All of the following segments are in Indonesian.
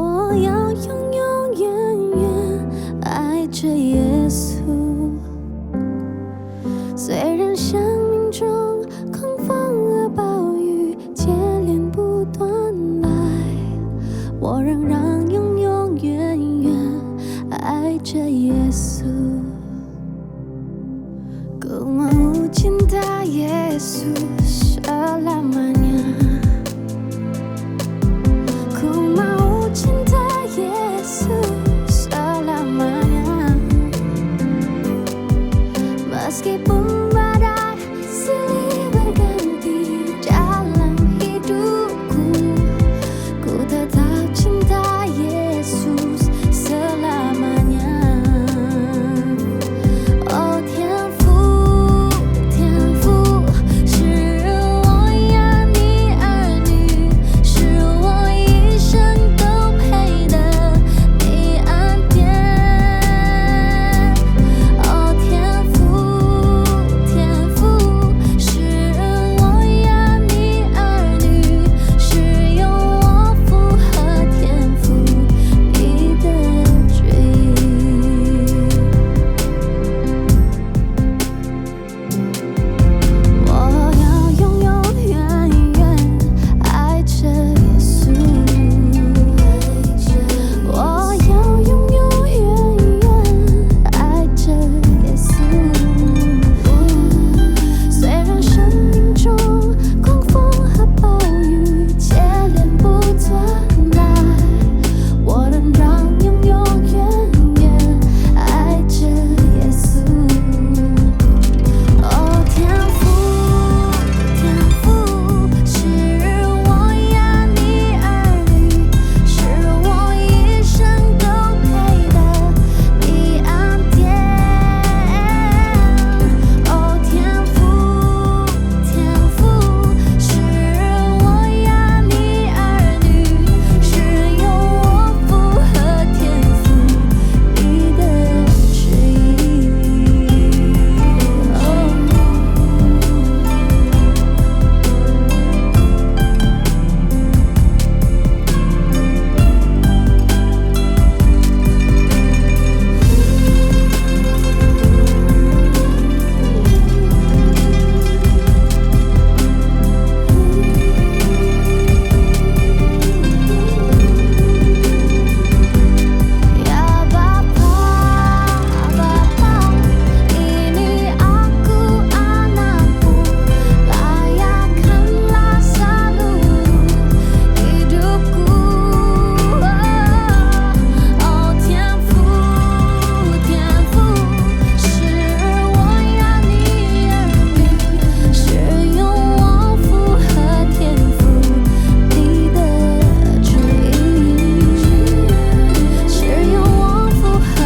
我要永永远远爱着耶稣。虽然生命中狂风和暴雨接连不断来，我仍然永永远远爱着耶稣。Ku mau cinta Yesus selamanya. Ku mau cinta Yesus selamanya. Meskipun badai silih berganti dalam hidupku, ku tetap cinta Yesus selamanya. Oh 天父，天父，是我呀你儿女，是我一生都配的你恩典。哦天父，天父，是我呀你儿女，是用我符合天父你的旨意。我要永永远远爱着耶稣，我要永永远远爱着耶稣。虽然生命中狂风和暴雨接连不断来，我仍然永永远远爱着耶稣。哦天父，天父，是我呀你儿女，是我一生都配的你恩典。哦天父，天父，是我呀你儿女，是用我符合天父你的旨意。Ya Bapa, Bapa, ini aku anakmu, layakkanlah seluruh hidupku. Oh 天父，天父，是我呀你儿女，是用我符合天父你的旨意，是用我符合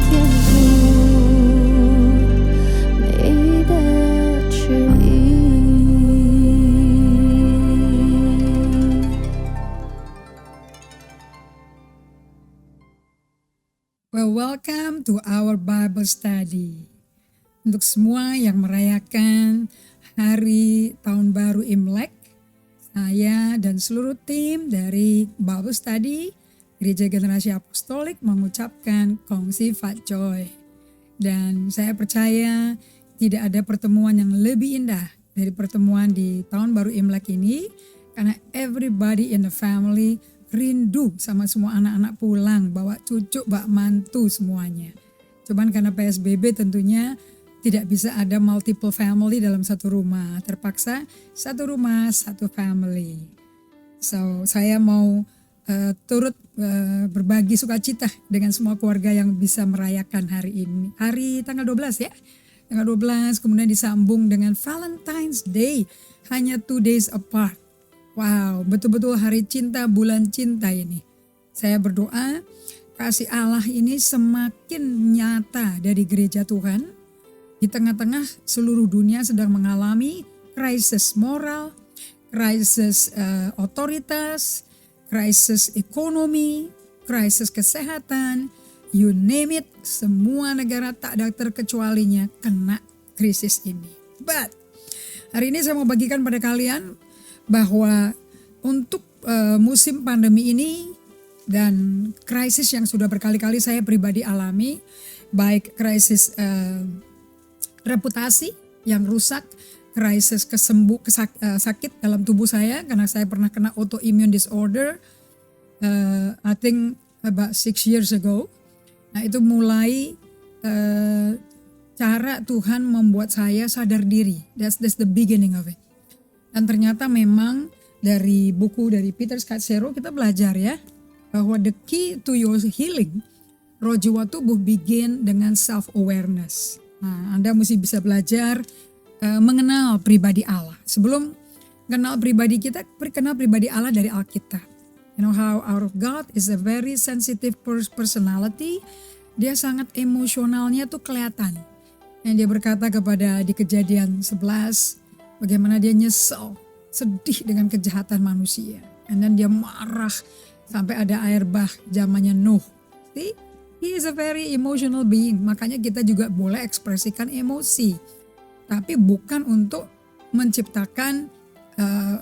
天父你的旨意。Well, welcome to our Bible study. Untuk semua yang merayakan hari tahun baru Imlek, saya dan seluruh tim dari Bible Study Gereja Generasi Apostolik mengucapkan Kongsi Fat Joy. Dan saya percaya tidak ada pertemuan yang lebih indah dari pertemuan di tahun baru Imlek ini, karena everybody in the family rindu sama semua anak-anak pulang, bawa cucu, bawa mantu semuanya. Cuman karena PSBB tentunya tidak bisa ada multiple family dalam satu rumah. Terpaksa satu rumah, satu family. So saya mau turut berbagi sukacita dengan semua keluarga yang bisa merayakan hari ini. Hari tanggal 12 ya. Tanggal 12 kemudian disambung dengan Valentine's Day. Hanya 2 days apart. Wow, betul-betul hari cinta, bulan cinta ini. Saya berdoa kasih Allah ini semakin nyata dari gereja Tuhan. Di tengah-tengah seluruh dunia sedang mengalami krisis moral, krisis otoritas, krisis ekonomi, krisis kesehatan, you name it, semua negara tak ada terkecualinya kena krisis ini. But hari ini saya mau bagikan pada kalian bahwa untuk musim pandemi ini dan krisis yang sudah berkali-kali saya pribadi alami, baik krisis reputasi yang rusak, krisis sakit dalam tubuh saya karena saya pernah kena autoimmune disorder, I think about 6 years ago. Nah itu mulai cara Tuhan membuat saya sadar diri. That's the beginning of it. Dan ternyata memang dari buku dari Peter Scazzero kita belajar ya, bahwa the key to your healing, roh jiwa tubuh begin dengan self-awareness. Nah Anda mesti bisa belajar mengenal pribadi Allah. Sebelum kenal pribadi kita, kenal pribadi Allah dari Alkitab. You know how our God is a very sensitive personality. Dia sangat emosionalnya tuh kelihatan. Yang dia berkata kepada di Kejadian 11, bagaimana dia nyesel, sedih dengan kejahatan manusia. And then dia marah sampai ada air bah zamannya Nuh. See? He is a very emotional being. Makanya kita juga boleh ekspresikan emosi. Tapi bukan untuk menciptakan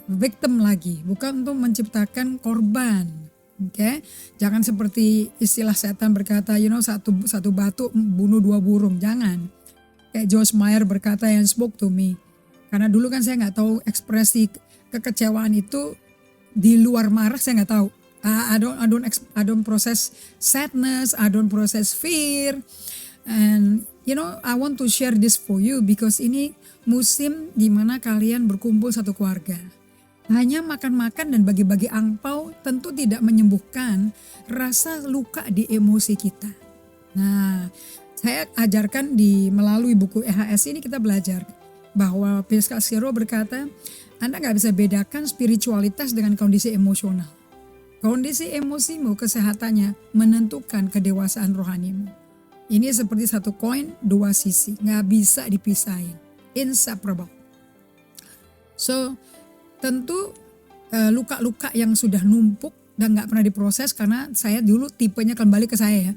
victim lagi, bukan untuk menciptakan korban. Oke, jangan seperti istilah setan berkata, you know, satu batu bunuh 2 burung. Jangan. Kayak Joyce Meyer berkata yang spoke to me. Karena dulu kan saya nggak tahu ekspresi kekecewaan itu di luar marah, saya nggak tahu. I don't process sadness, I don't process fear. And you know, I want to share this for you because ini musim di mana kalian berkumpul satu keluarga. Hanya makan-makan dan bagi-bagi angpau tentu tidak menyembuhkan rasa luka di emosi kita. Nah, saya ajarkan melalui buku EHS ini kita belajar bahwa Peter Scazzero berkata, Anda gak bisa bedakan spiritualitas dengan kondisi emosional. Kondisi emosimu, kesehatannya menentukan kedewasaan rohanimu. Ini seperti satu koin, 2 sisi, gak bisa dipisahin, inseparable. So tentu luka-luka yang sudah numpuk dan gak pernah diproses, karena saya dulu tipenya kembali ke saya ya.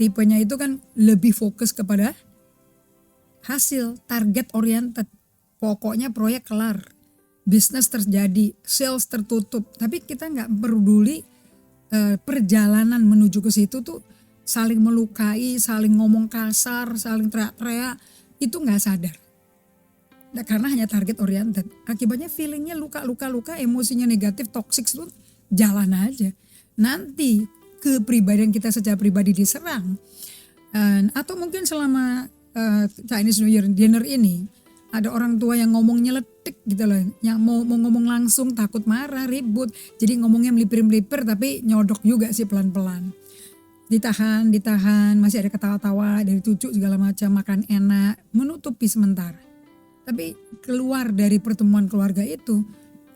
Tipenya itu kan lebih fokus kepada hasil, target oriented. Pokoknya proyek kelar, bisnis terjadi, sales tertutup. Tapi kita gak peduli perjalanan menuju ke situ tuh saling melukai, saling ngomong kasar, saling teriak-teriak, itu gak sadar. Nah, karena hanya target oriented. Akibatnya feelingnya luka, emosinya negatif, toxic itu jalan aja. Nanti kepribadian kita secara pribadi diserang. Atau mungkin selama Chinese New Year dinner ini, ada orang tua yang ngomong nyeletik gitu loh. Yang mau ngomong langsung takut marah, ribut. Jadi ngomongnya melipir-melipir tapi nyodok juga sih pelan-pelan. Ditahan, masih ada ketawa-tawa dari cucu segala macam, makan enak, menutupi sementara. Tapi keluar dari pertemuan keluarga itu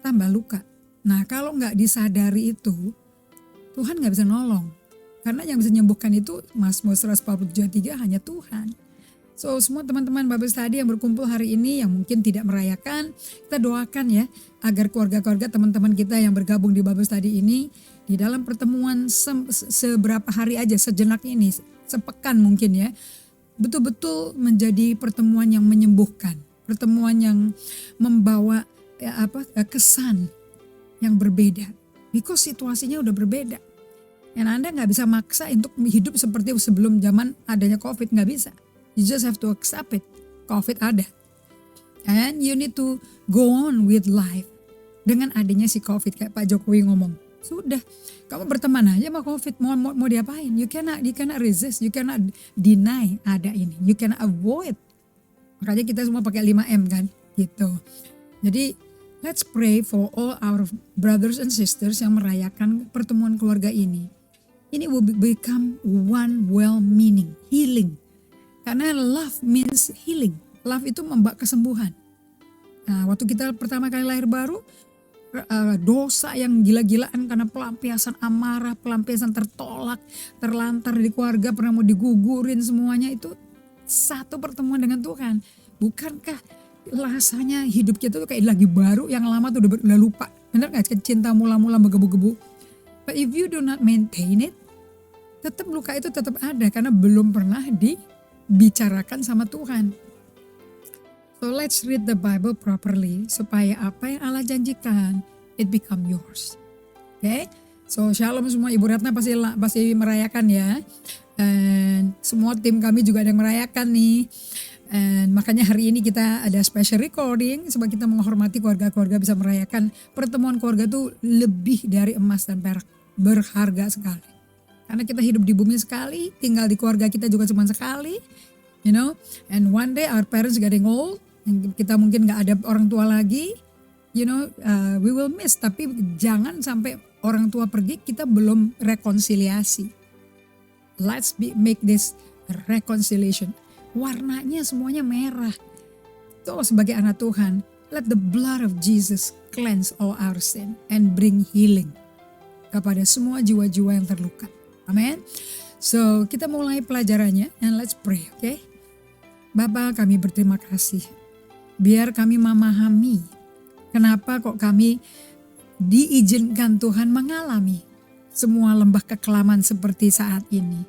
tambah luka. Nah kalau gak disadari itu, Tuhan gak bisa nolong. Karena yang bisa menyembuhkan itu Mazmur 147:3 hanya Tuhan. So semua teman-teman Bible Study yang berkumpul hari ini yang mungkin tidak merayakan, kita doakan ya agar keluarga-keluarga teman-teman kita yang bergabung di Bible Study ini di dalam pertemuan seberapa hari aja, sejenak ini, sepekan mungkin ya, betul-betul menjadi pertemuan yang menyembuhkan, pertemuan yang membawa kesan yang berbeda, because situasinya udah berbeda. Dan Anda gak bisa maksa untuk hidup seperti sebelum zaman adanya COVID, gak bisa. You just have to accept it. COVID ada. And you need to go on with life. Dengan adanya si COVID, kayak Pak Jokowi ngomong, sudah, kamu berteman aja sama COVID, mau diapain? You cannot resist, you cannot deny ada ini. You cannot avoid. Makanya kita semua pakai 5M kan, gitu. Jadi let's pray for all our brothers and sisters yang merayakan pertemuan keluarga ini. Ini will become one well meaning, healing. Karena love means healing. Love itu membawa kesembuhan. Nah, waktu kita pertama kali lahir baru, dosa yang gila-gilaan karena pelampiasan amarah, pelampiasan tertolak, terlantar di keluarga, pernah mau digugurin semuanya, itu satu pertemuan dengan Tuhan. Bukankah rasanya hidup kita tuh kayak lagi baru, yang lama tuh udah lupa. Bener gak? Cinta mula-mula menggebu-gebu. But if you do not maintain it, tetap luka itu tetap ada karena belum pernah dibicarakan sama Tuhan. So let's read the Bible properly supaya apa yang Allah janjikan it become yours. Okay? So shalom semua, Ibu Ratna pasti merayakan ya. Dan semua tim kami juga ada yang merayakan nih. Dan makanya hari ini kita ada special recording sebab kita menghormati keluarga-keluarga bisa merayakan pertemuan keluarga itu lebih dari emas dan perak. Berharga sekali. Karena kita hidup di bumi sekali, tinggal di keluarga kita juga cuma sekali. You know, and one day our parents getting old, and kita mungkin gak ada orang tua lagi. You know, we will miss. Tapi jangan sampai orang tua pergi kita belum rekonsiliasi. Let's make this reconciliation. Warnanya semuanya merah. Tuh sebagai anak Tuhan, let the blood of Jesus cleanse all our sin and bring healing kepada semua jiwa-jiwa yang terluka. Amin. So kita mulai pelajarannya and let's pray, okay? Bapa, kami berterima kasih. Biar kami memahami kenapa kok kami diizinkan Tuhan mengalami semua lembah kekelaman seperti saat ini.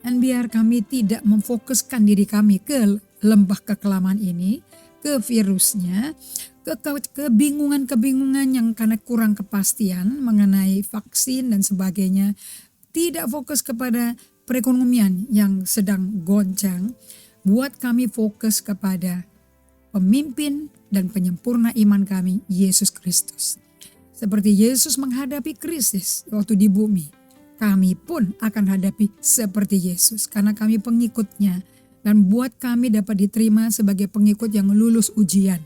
Dan biar kami tidak memfokuskan diri kami ke lembah kekelaman ini, ke virusnya, ke kebingungan-kebingungan yang karena kurang kepastian mengenai vaksin dan sebagainya. Tidak fokus kepada perekonomian yang sedang goncang. Buat kami fokus kepada pemimpin dan penyempurna iman kami, Yesus Kristus. Seperti Yesus menghadapi krisis waktu di bumi. Kami pun akan hadapi seperti Yesus karena kami pengikutnya dan buat kami dapat diterima sebagai pengikut yang lulus ujian.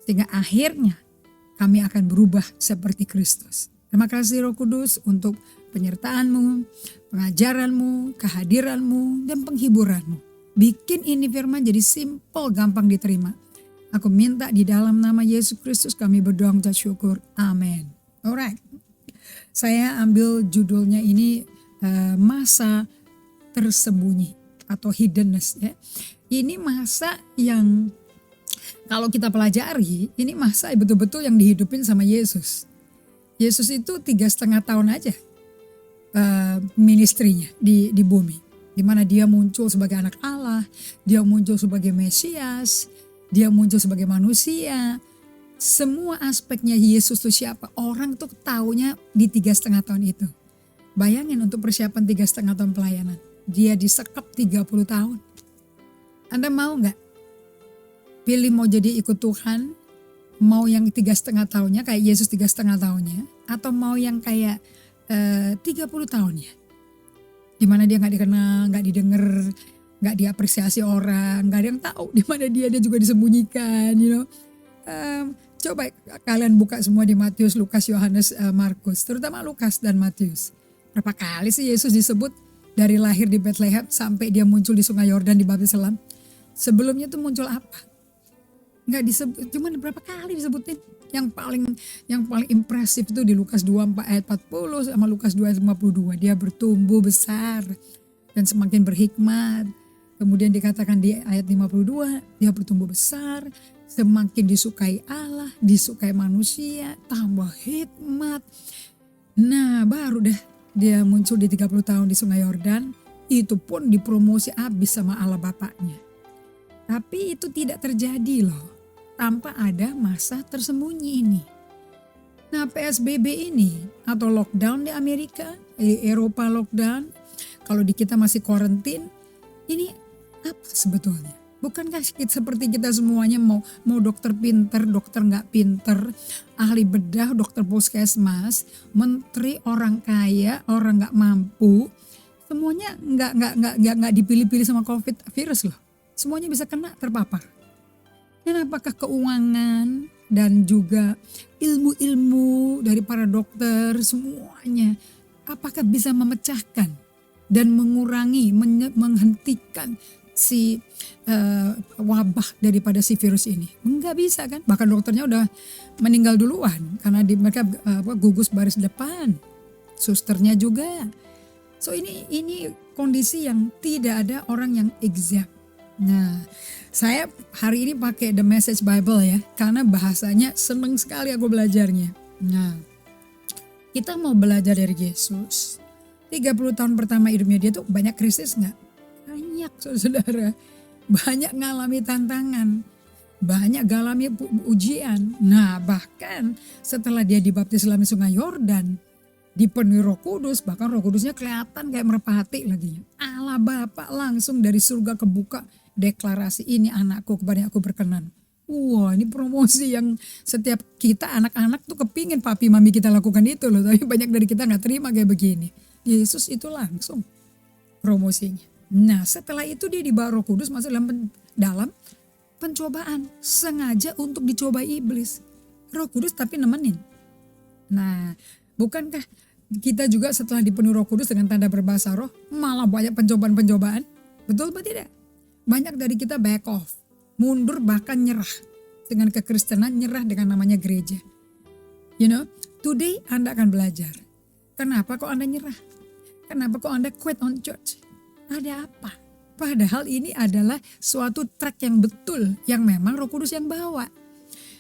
Sehingga akhirnya kami akan berubah seperti Kristus. Terima kasih Roh Kudus untuk penyertaan-Mu, pengajaran-Mu, kehadiran-Mu, dan penghiburan-Mu. Bikin ini firman jadi simple, gampang diterima. Aku minta di dalam nama Yesus Kristus kami berdoa dan syukur. Amin. Alright. Saya ambil judulnya ini masa tersembunyi atau hiddenness ya. Ini masa yang kalau kita pelajari, ini masa betul-betul yang dihidupin sama Yesus. Yesus itu 3,5 tahun aja ministrinya di bumi. Di mana dia muncul sebagai anak Allah, dia muncul sebagai Mesias, dia muncul sebagai manusia. Semua aspeknya Yesus itu siapa? Orang tuh taunya di 3,5 tahun itu. Bayangin untuk persiapan 3,5 tahun pelayanan. Dia disekap 30 tahun. Anda mau gak? Pilih mau jadi ikut Tuhan, mau yang 3,5 tahunnya kayak Yesus 3,5 tahunnya. Atau mau yang kayak 30 tahunnya. Dimana dia gak dikenal, gak didengar, gak diapresiasi orang, gak ada yang tahu dimana dia juga disembunyikan, you know. Coba kalian buka semua di Matius, Lukas, Yohanes, Markus, terutama Lukas dan Matius. Berapa kali sih Yesus disebut dari lahir di Bethlehem sampai dia muncul di Sungai Yordan di Baptiselam? Sebelumnya tuh muncul apa? Nggak disebut, cuman berapa kali disebutin? Yang paling impresif itu di Lukas 2 ayat 40 sama Lukas 2 ayat 52. Dia bertumbuh besar dan semakin berhikmat. Kemudian dikatakan di ayat 52, dia bertumbuh besar, semakin disukai Allah, disukai manusia, tambah hikmat. Nah baru deh dia muncul di 30 tahun di Sungai Yordan, itu pun dipromosi habis sama Allah Bapaknya. Tapi itu tidak terjadi loh, tanpa ada masa tersembunyi ini. Nah PSBB ini atau lockdown di Amerika, di Eropa lockdown, kalau di kita masih karantin, ini apa sebetulnya? Bukankah seperti kita semuanya mau dokter pinter, dokter nggak pinter, ahli bedah, dokter puskesmas, menteri, orang kaya, orang nggak mampu, semuanya nggak dipilih-pilih sama COVID virus loh. Semuanya bisa kena terpapar. Dan apakah keuangan dan juga ilmu-ilmu dari para dokter semuanya, apakah bisa memecahkan dan mengurangi, menghentikan si wabah daripada si virus ini? Enggak bisa kan? Bahkan dokternya udah meninggal duluan karena mereka gugus baris depan, susternya juga. So ini kondisi yang tidak ada orang yang exempt. Nah, saya hari ini pakai The Message Bible ya, karena bahasanya seneng sekali aku belajarnya. Nah, kita mau belajar dari Yesus. 30 tahun pertama hidupnya dia tuh banyak krisis gak? Banyak saudara, banyak ngalami tantangan, banyak galami ujian. Nah bahkan setelah dia dibaptis dalam Sungai Yordan, dipenuhi Roh Kudus, bahkan Roh Kudusnya kelihatan kayak merpati lagi. Allah Bapa langsung dari surga kebuka, deklarasi, ini anakku kepada yang aku berkenan. Wah, ini promosi yang setiap kita anak-anak tuh kepingin papi mami kita lakukan itu loh. Tapi banyak dari kita gak terima kayak begini. Yesus itu langsung promosinya. Nah, setelah itu dia dibawa Roh Kudus masuk dalam pencobaan. Sengaja untuk dicoba iblis. Roh Kudus tapi nemenin. Nah, bukankah kita juga setelah dipenuhi Roh Kudus dengan tanda berbahasa roh, malah banyak pencobaan-pencobaan? Betul atau tidak? Banyak dari kita back off, mundur bahkan nyerah. Dengan kekristenan nyerah dengan namanya gereja. You know, today Anda akan belajar. Kenapa kok Anda nyerah? Kenapa kok Anda quit on church? Ada apa? Padahal ini adalah suatu track yang betul, yang memang Roh Kudus yang bawa.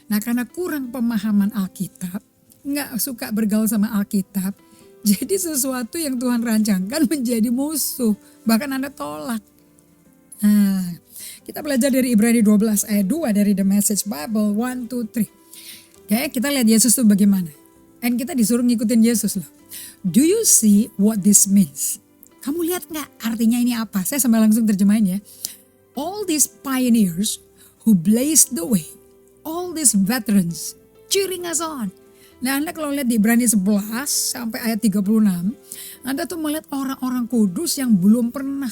Nah, karena kurang pemahaman Alkitab, nggak suka bergaul sama Alkitab, jadi sesuatu yang Tuhan rancangkan menjadi musuh, bahkan Anda tolak. Nah, kita belajar dari Ibrani 12 ayat 2 dari The Message Bible 1, 2, 3. Oke, kita lihat Yesus itu bagaimana. Dan kita disuruh ngikutin Yesus loh. Do you see what this means? Kamu lihat nggak artinya ini apa? Saya sambil langsung terjemahin ya. All these pioneers who blazed the way, all these veterans cheering us on. Nah, Anda kalau lihat di Ibrani 11 sampai ayat 36, Anda tuh melihat orang-orang kudus yang belum pernah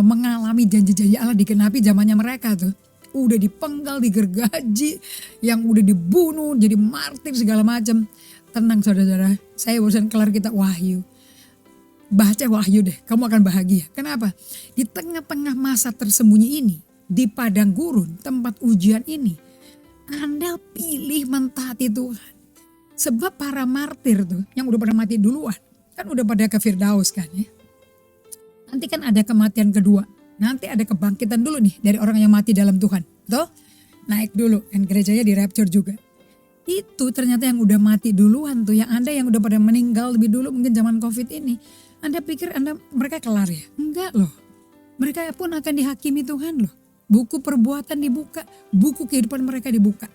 mengalami janji-janji Allah dikenapi zamannya mereka tuh. Udah dipenggal, digergaji, yang udah dibunuh, jadi martir segala macam. Tenang saudara-saudara, saya barusan kelar kitab Wahyu. Baca Wahyu deh, kamu akan bahagia. Kenapa? Di tengah-tengah masa tersembunyi ini, di padang gurun, tempat ujian ini, Anda pilih mentaati Tuhan. Sebab para martir tuh yang udah pada mati duluan, kan udah pada ke Firdaus kan ya. Nanti kan ada kematian kedua, nanti ada kebangkitan dulu nih dari orang yang mati dalam Tuhan. Betul? Naik dulu, kan gerejanya di rapture juga. Itu ternyata yang udah mati duluan tuh, yang Anda yang udah pada meninggal lebih dulu mungkin zaman COVID ini. Anda pikir mereka kelar ya? Enggak loh. Mereka pun akan dihakimi Tuhan loh. Buku perbuatan dibuka, buku kehidupan mereka dibuka.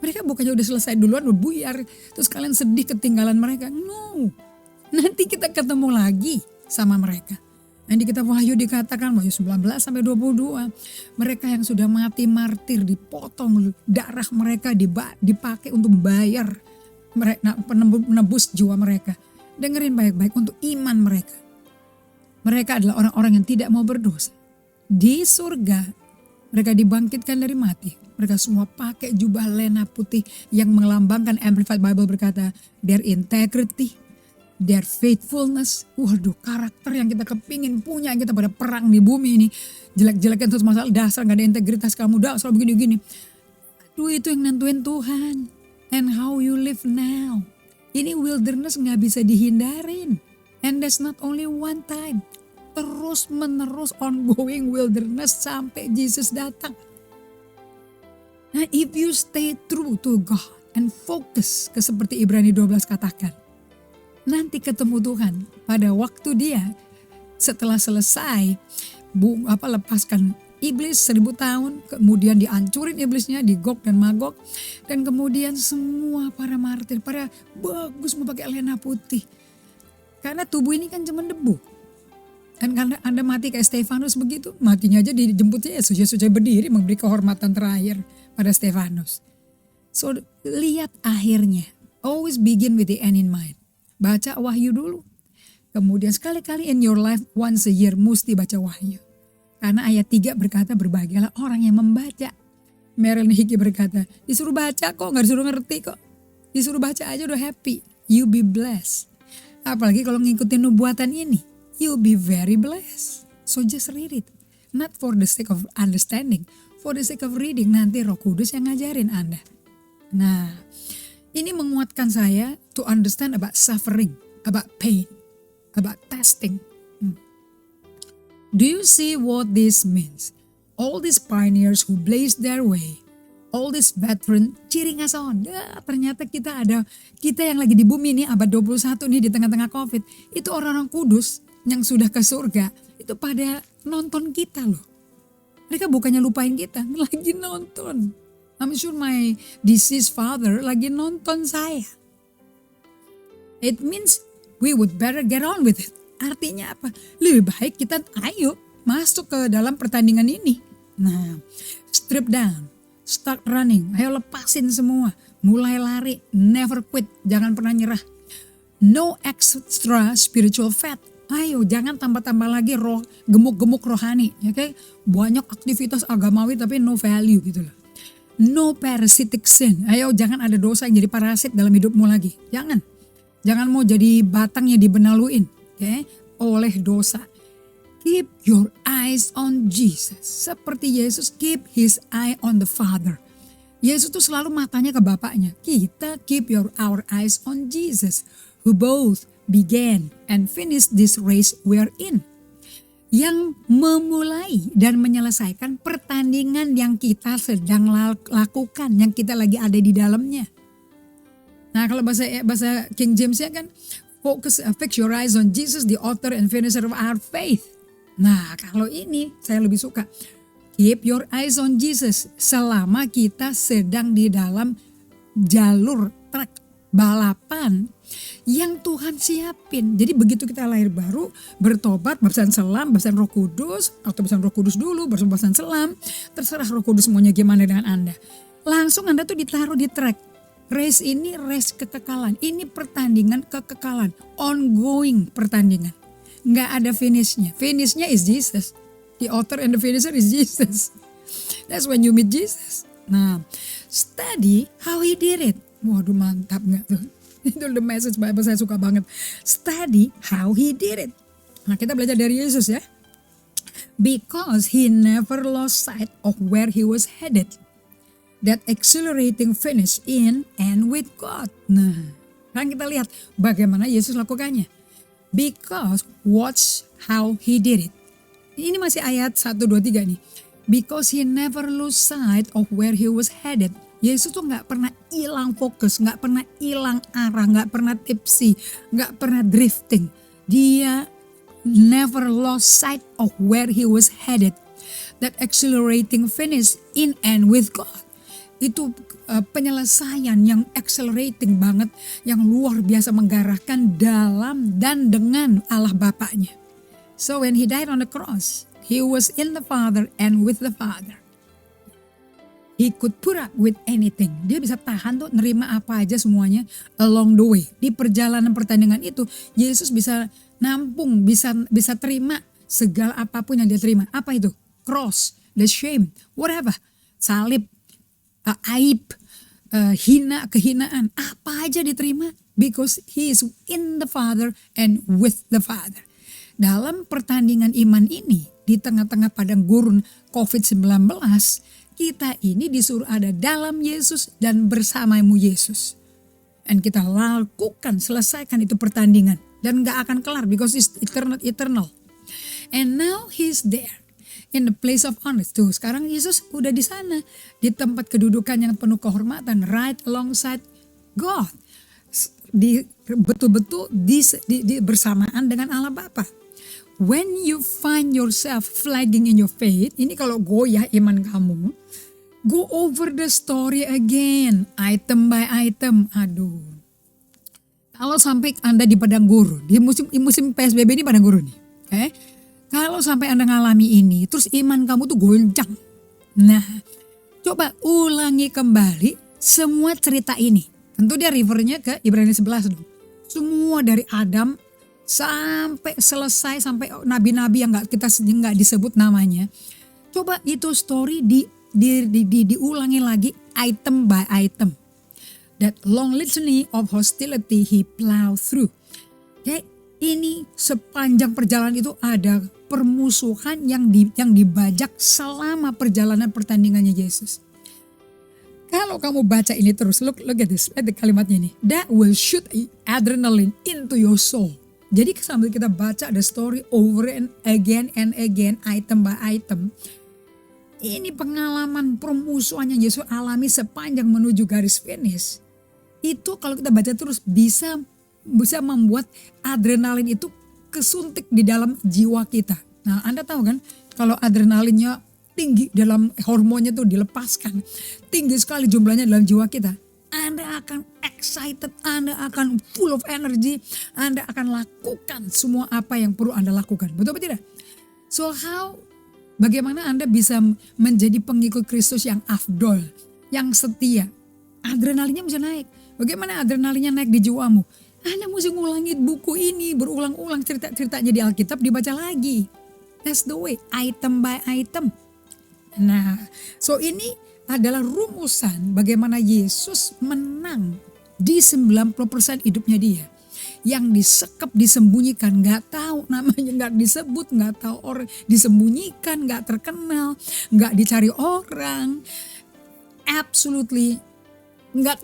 Mereka bukannya udah selesai duluan, udah buyar. Terus kalian sedih ketinggalan mereka. No. Nanti kita ketemu lagi sama mereka. Nanti kita Wahyu dikatakan, Wahyu 19 sampai 22. Mereka yang sudah mati martir, dipotong, darah mereka dipakai untuk membayar. Menebus jiwa mereka. Dengerin baik-baik, untuk iman mereka. Mereka adalah orang-orang yang tidak mau berdosa. Di surga, mereka dibangkitkan dari mati. Mereka semua pakai jubah lena putih yang melambangkan, Amplified Bible berkata, their integrity, their faithfulness. Waduh, karakter yang kita kepingin punya, yang kita pada perang di bumi ini. Jelek-jelekan terus masalah dasar, gak ada integritas kamu, dasar begini-gini. Aduh, itu yang nentuin Tuhan. And how you live now. Ini wilderness gak bisa dihindarin. And that's not only one time. Terus menerus ongoing wilderness sampai Jesus datang. Nah, if you stay true to God and focus ke seperti Ibrani 12 katakan. Nanti ketemu Tuhan pada waktu dia setelah selesai lepaskan iblis 1000 tahun. Kemudian dihancurin iblisnya di Gog dan Magog. Dan kemudian semua para martir pada bagus memakai lena putih. Karena tubuh ini kan cuma debu. Dan karena Anda mati kayak Stefanus begitu, matinya aja dijemputnya ya sujud-sujud berdiri memberi kehormatan terakhir pada Stefanus. So lihat akhirnya, always begin with the end in mind. Baca Wahyu dulu. Kemudian sekali-kali in your life once a year mesti baca Wahyu. Karena ayat 3 berkata berbahagialah orang yang membaca. Marilyn Hickey berkata, disuruh baca kok, gak disuruh ngerti kok. Disuruh baca aja udah happy, you be blessed. Apalagi kalau ngikutin nubuatan ini. You'll be very blessed. So just read it. Not for the sake of understanding. For the sake of reading. Nanti Roh Kudus yang ngajarin Anda. Nah, ini menguatkan saya to understand about suffering. About pain. About testing. Do you see what this means? All these pioneers who blazed their way. All these veterans cheering us on. Ternyata kita yang lagi di bumi ini abad 21 nih di tengah-tengah COVID. Itu orang-orang kudus yang sudah ke surga, itu pada nonton kita loh. Mereka bukannya lupain kita, lagi nonton. I'm sure my deceased father lagi nonton saya. It means we would better get on with it. Artinya apa? Lebih baik kita ayo masuk ke dalam pertandingan ini. Nah, strip down, start running, ayo lepasin semua. Mulai lari, never quit, jangan pernah nyerah. No extra spiritual fat. Ayo jangan tambah-tambah lagi gemuk-gemuk rohani. Okay? Banyak aktivitas agamawi tapi no value gitu loh. No parasitic sin. Ayo jangan ada dosa yang jadi parasit dalam hidupmu lagi. Jangan. Jangan mau jadi batang yang dibenaluin. Okay? Oleh dosa. Keep your eyes on Jesus. Seperti Yesus keep his eye on the Father. Yesus tuh selalu matanya ke Bapaknya. Kita keep our eyes on Jesus. Who both began and finished this race we are in. Yang memulai dan menyelesaikan pertandingan yang kita sedang lakukan, yang kita lagi ada di dalamnya. Nah kalau bahasa King James-nya kan fix your eyes on Jesus, the author and finisher of our faith. Nah kalau ini saya lebih suka, keep your eyes on Jesus selama kita sedang di dalam jalur trek balapan yang Tuhan siapin. Jadi begitu kita lahir baru, bertobat, baptisan selam, baptisan Roh Kudus, atau baptisan Roh Kudus dulu, baru baptisan selam, terserah Roh Kudus maunya gimana dengan Anda. Langsung Anda tuh ditaruh di track. Race ini race kekekalan, ini pertandingan kekekalan, ongoing pertandingan. Nggak ada finishnya. Finishnya is Jesus. The author and the finisher is Jesus. That's when you meet Jesus. Nah, study how he did it. Waduh mantap gak tuh? Itu the message Bible saya suka banget. Study how he did it. Nah kita belajar dari Yesus ya. Because he never lost sight of where he was headed. That exhilarating finish in and with God. Nah sekarang kita lihat bagaimana Yesus lakukannya. Because watch how he did it. Ini masih ayat 1, 2, 3 nih. Because he never lose sight of where he was headed. Yesus tuh gak pernah hilang fokus, gak pernah hilang arah, gak pernah tipsy, gak pernah drifting. Dia never lost sight of where he was headed. That exhilarating finish in and with God. Itu penyelesaian yang accelerating banget, yang luar biasa menggarahkan dalam dan dengan Allah Bapaknya. So when he died on the cross, he was in the Father and with the Father. He could put up with anything. Dia bisa tahan tuh nerima apa aja semuanya along the way. Di perjalanan pertandingan itu Yesus bisa nampung, bisa terima segala apapun yang dia terima. Apa itu? Cross, the shame, whatever. Salib, aib, hina, kehinaan. Apa aja diterima because he is in the Father and with the Father. Dalam pertandingan iman ini di tengah-tengah padang gurun COVID-19, kita ini disuruh ada dalam Yesus dan bersamamu Yesus. Dan kita lakukan, selesaikan itu pertandingan. Dan gak akan kelar because it's eternal. And now he's there in the place of honor. Tuh sekarang Yesus udah di sana. Di tempat kedudukan yang penuh kehormatan. Right alongside God. Betul-betul bersamaan dengan Allah Bapa. When you find yourself flagging in your faith, ini kalau goyah iman kamu, go over the story again, item by item. Aduh, kalau sampai Anda di padang gurun, di musim PSBB ini padang gurun nih, kalau sampai Anda ngalami ini, terus iman kamu tuh goncang. Nah, coba ulangi kembali semua cerita ini. Tentu dia refernya ke Ibrani 11 dong. Semua dari Adam sampai selesai, sampai nabi-nabi yang kita nggak disebut namanya. Coba itu story diulangi lagi item by item. That long litany of hostility he plowed through. Ini sepanjang perjalanan itu ada permusuhan yang dibajak selama perjalanan pertandingannya Yesus. Kalau kamu baca ini terus, look at this, lihat kalimatnya ini. That will shoot adrenaline into your soul. Jadi sambil kita baca the story over and again, item by item. Ini pengalaman permusuhan yang Yesus alami sepanjang menuju garis finish. Itu kalau kita baca terus bisa membuat adrenalin itu kesuntik di dalam jiwa kita. Nah Anda tahu kan kalau adrenalinnya tinggi dalam hormonnya tuh dilepaskan. Tinggi sekali jumlahnya dalam jiwa kita. Anda akan excited, Anda akan full of energy, Anda akan lakukan semua apa yang perlu Anda lakukan. Betul atau tidak? So bagaimana Anda bisa menjadi pengikut Kristus yang afdol, yang setia? Adrenalinnya bisa naik. Bagaimana adrenalinnya naik di jiwamu? Anda mesti ngulangi buku ini berulang-ulang, cerita-ceritanya di Alkitab dibaca lagi. That's the way, item by item. Nah, so ini adalah rumusan bagaimana Yesus menang di 90% hidupnya dia. Yang disekap, disembunyikan, gak tahu namanya, gak disebut, gak tahu orang, disembunyikan, gak terkenal, gak dicari orang, absolutely gak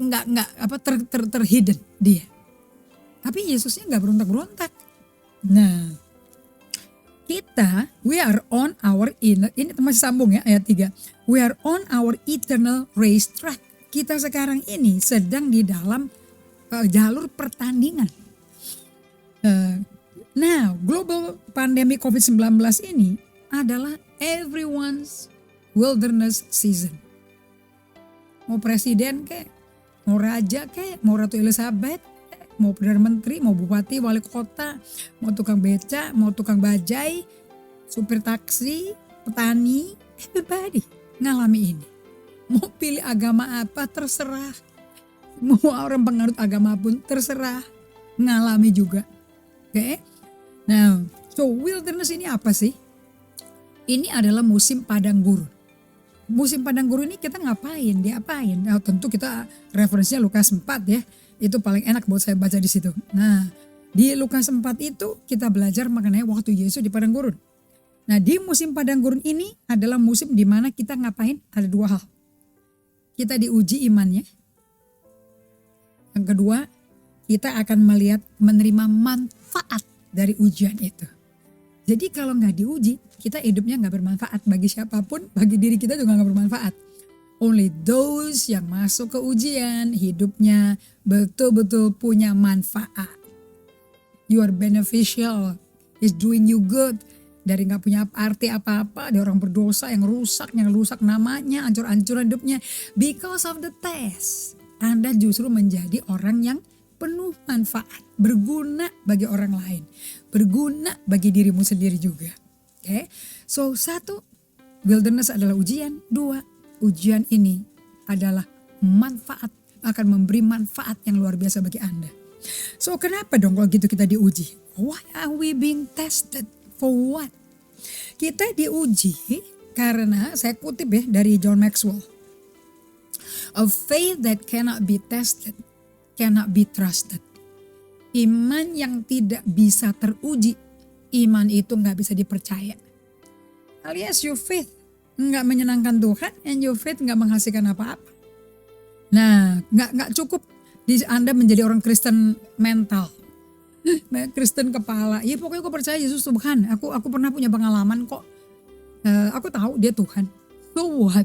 terhidden dia. Tapi Yesusnya gak berontak-berontak. Nah, kita, we are on our inner, ini masih sambung ya ayat 3. We are on our eternal race track. Kita sekarang ini sedang di dalam jalur pertandingan. Now, global pandemic COVID-19 ini adalah everyone's wilderness season. Mau presiden kek, mau raja kek, mau Ratu Elizabeth, mau Perdana Menteri, mau bupati, wali kota, mau tukang beca, mau tukang bajai, supir taksi, petani, everybody ngalami ini. Mau pilih agama apa terserah. Mau orang penganut agama pun terserah, ngalami juga. Oke. Nah, so wilderness ini apa sih? Ini adalah musim padang gurun. Musim padang gurun ini kita ngapain? Diapain? Nah, tentu kita referensinya Lukas 4 ya. Itu paling enak buat saya baca di situ. Nah, di Lukas 4 itu kita belajar mengenai waktu Yesus di padang gurun. Nah, di musim padang gurun ini adalah musim di mana kita ngapain? Ada dua hal. Kita diuji imannya. Yang kedua, kita akan menerima manfaat dari ujian itu. Jadi kalau nggak diuji, kita hidupnya nggak bermanfaat bagi siapapun, bagi diri kita juga nggak bermanfaat. Only those yang masuk ke ujian, hidupnya betul-betul punya manfaat. You are beneficial, is doing you good. Dari gak punya arti apa-apa, ada orang berdosa yang rusak namanya, hancur-hancuran hidupnya. Because of the test, Anda justru menjadi orang yang penuh manfaat, berguna bagi orang lain, berguna bagi dirimu sendiri juga. Okay? So 1, wilderness adalah ujian. 2, ujian ini adalah manfaat, akan memberi manfaat yang luar biasa bagi Anda. So kenapa dong kalau gitu kita diuji? Why are we being tested? For what? Kita diuji karena, saya kutip ya dari John Maxwell. A faith that cannot be tested cannot be trusted. Iman yang tidak bisa teruji, iman itu gak bisa dipercaya. Alias your faith gak menyenangkan Tuhan, and your faith gak menghasilkan apa-apa. Nah, gak cukup Anda menjadi orang Kristen mental. Kristen kepala, ya pokoknya aku percaya Yesus Tuhan. Aku pernah punya pengalaman kok. Aku tahu dia Tuhan. So what?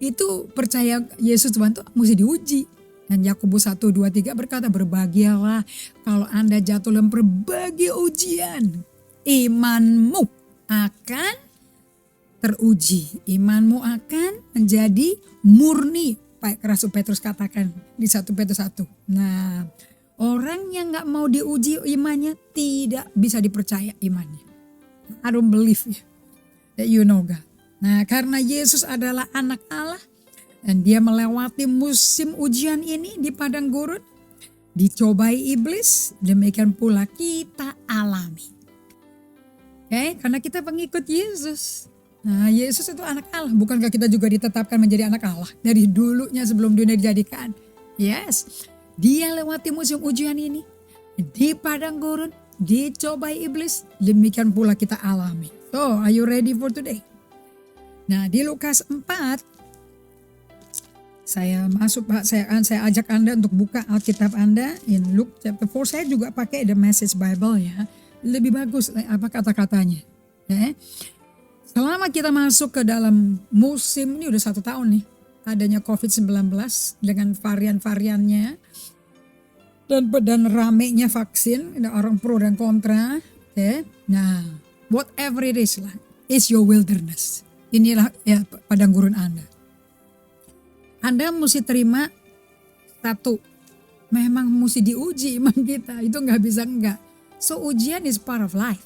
Itu percaya Yesus Tuhan tuh mesti diuji. Dan Yakobus 1:2-3 berkata, berbahagialah kalau Anda jatuh dalam berbagai ujian. Imanmu akan teruji. Imanmu akan menjadi murni. Pak Rasul Petrus katakan di 1 Petrus 1. Nah, orang yang gak mau diuji imannya tidak bisa dipercaya imannya. I don't believe that you know God. Nah, karena Yesus adalah anak Allah dan dia melewati musim ujian ini di padang gurun, dicobai iblis, demikian pula kita alami. Oke, karena kita pengikut Yesus. Nah, Yesus itu anak Allah, bukankah kita juga ditetapkan menjadi anak Allah dari dulunya sebelum dunia dijadikan? Yes. Dia lewati musim ujian ini, di padang gurun, dicobai iblis, demikian pula kita alami. So, are you ready for today? Nah, di Lukas 4, saya ajak Anda untuk buka Alkitab Anda in Luke chapter 4. Saya juga pakai The Message Bible ya, lebih bagus apa kata-katanya. Okay. Selama kita masuk ke dalam musim ini udah 1 tahun nih, adanya COVID-19 dengan varian-variannya. Dan ramenya vaksin, ada orang pro dan kontra. Okay. Nah, whatever it is lah, is your wilderness. Inilah ya padang gurun Anda. Anda mesti terima Satu, memang mesti diuji iman kita, itu nggak bisa enggak. So ujian is part of life,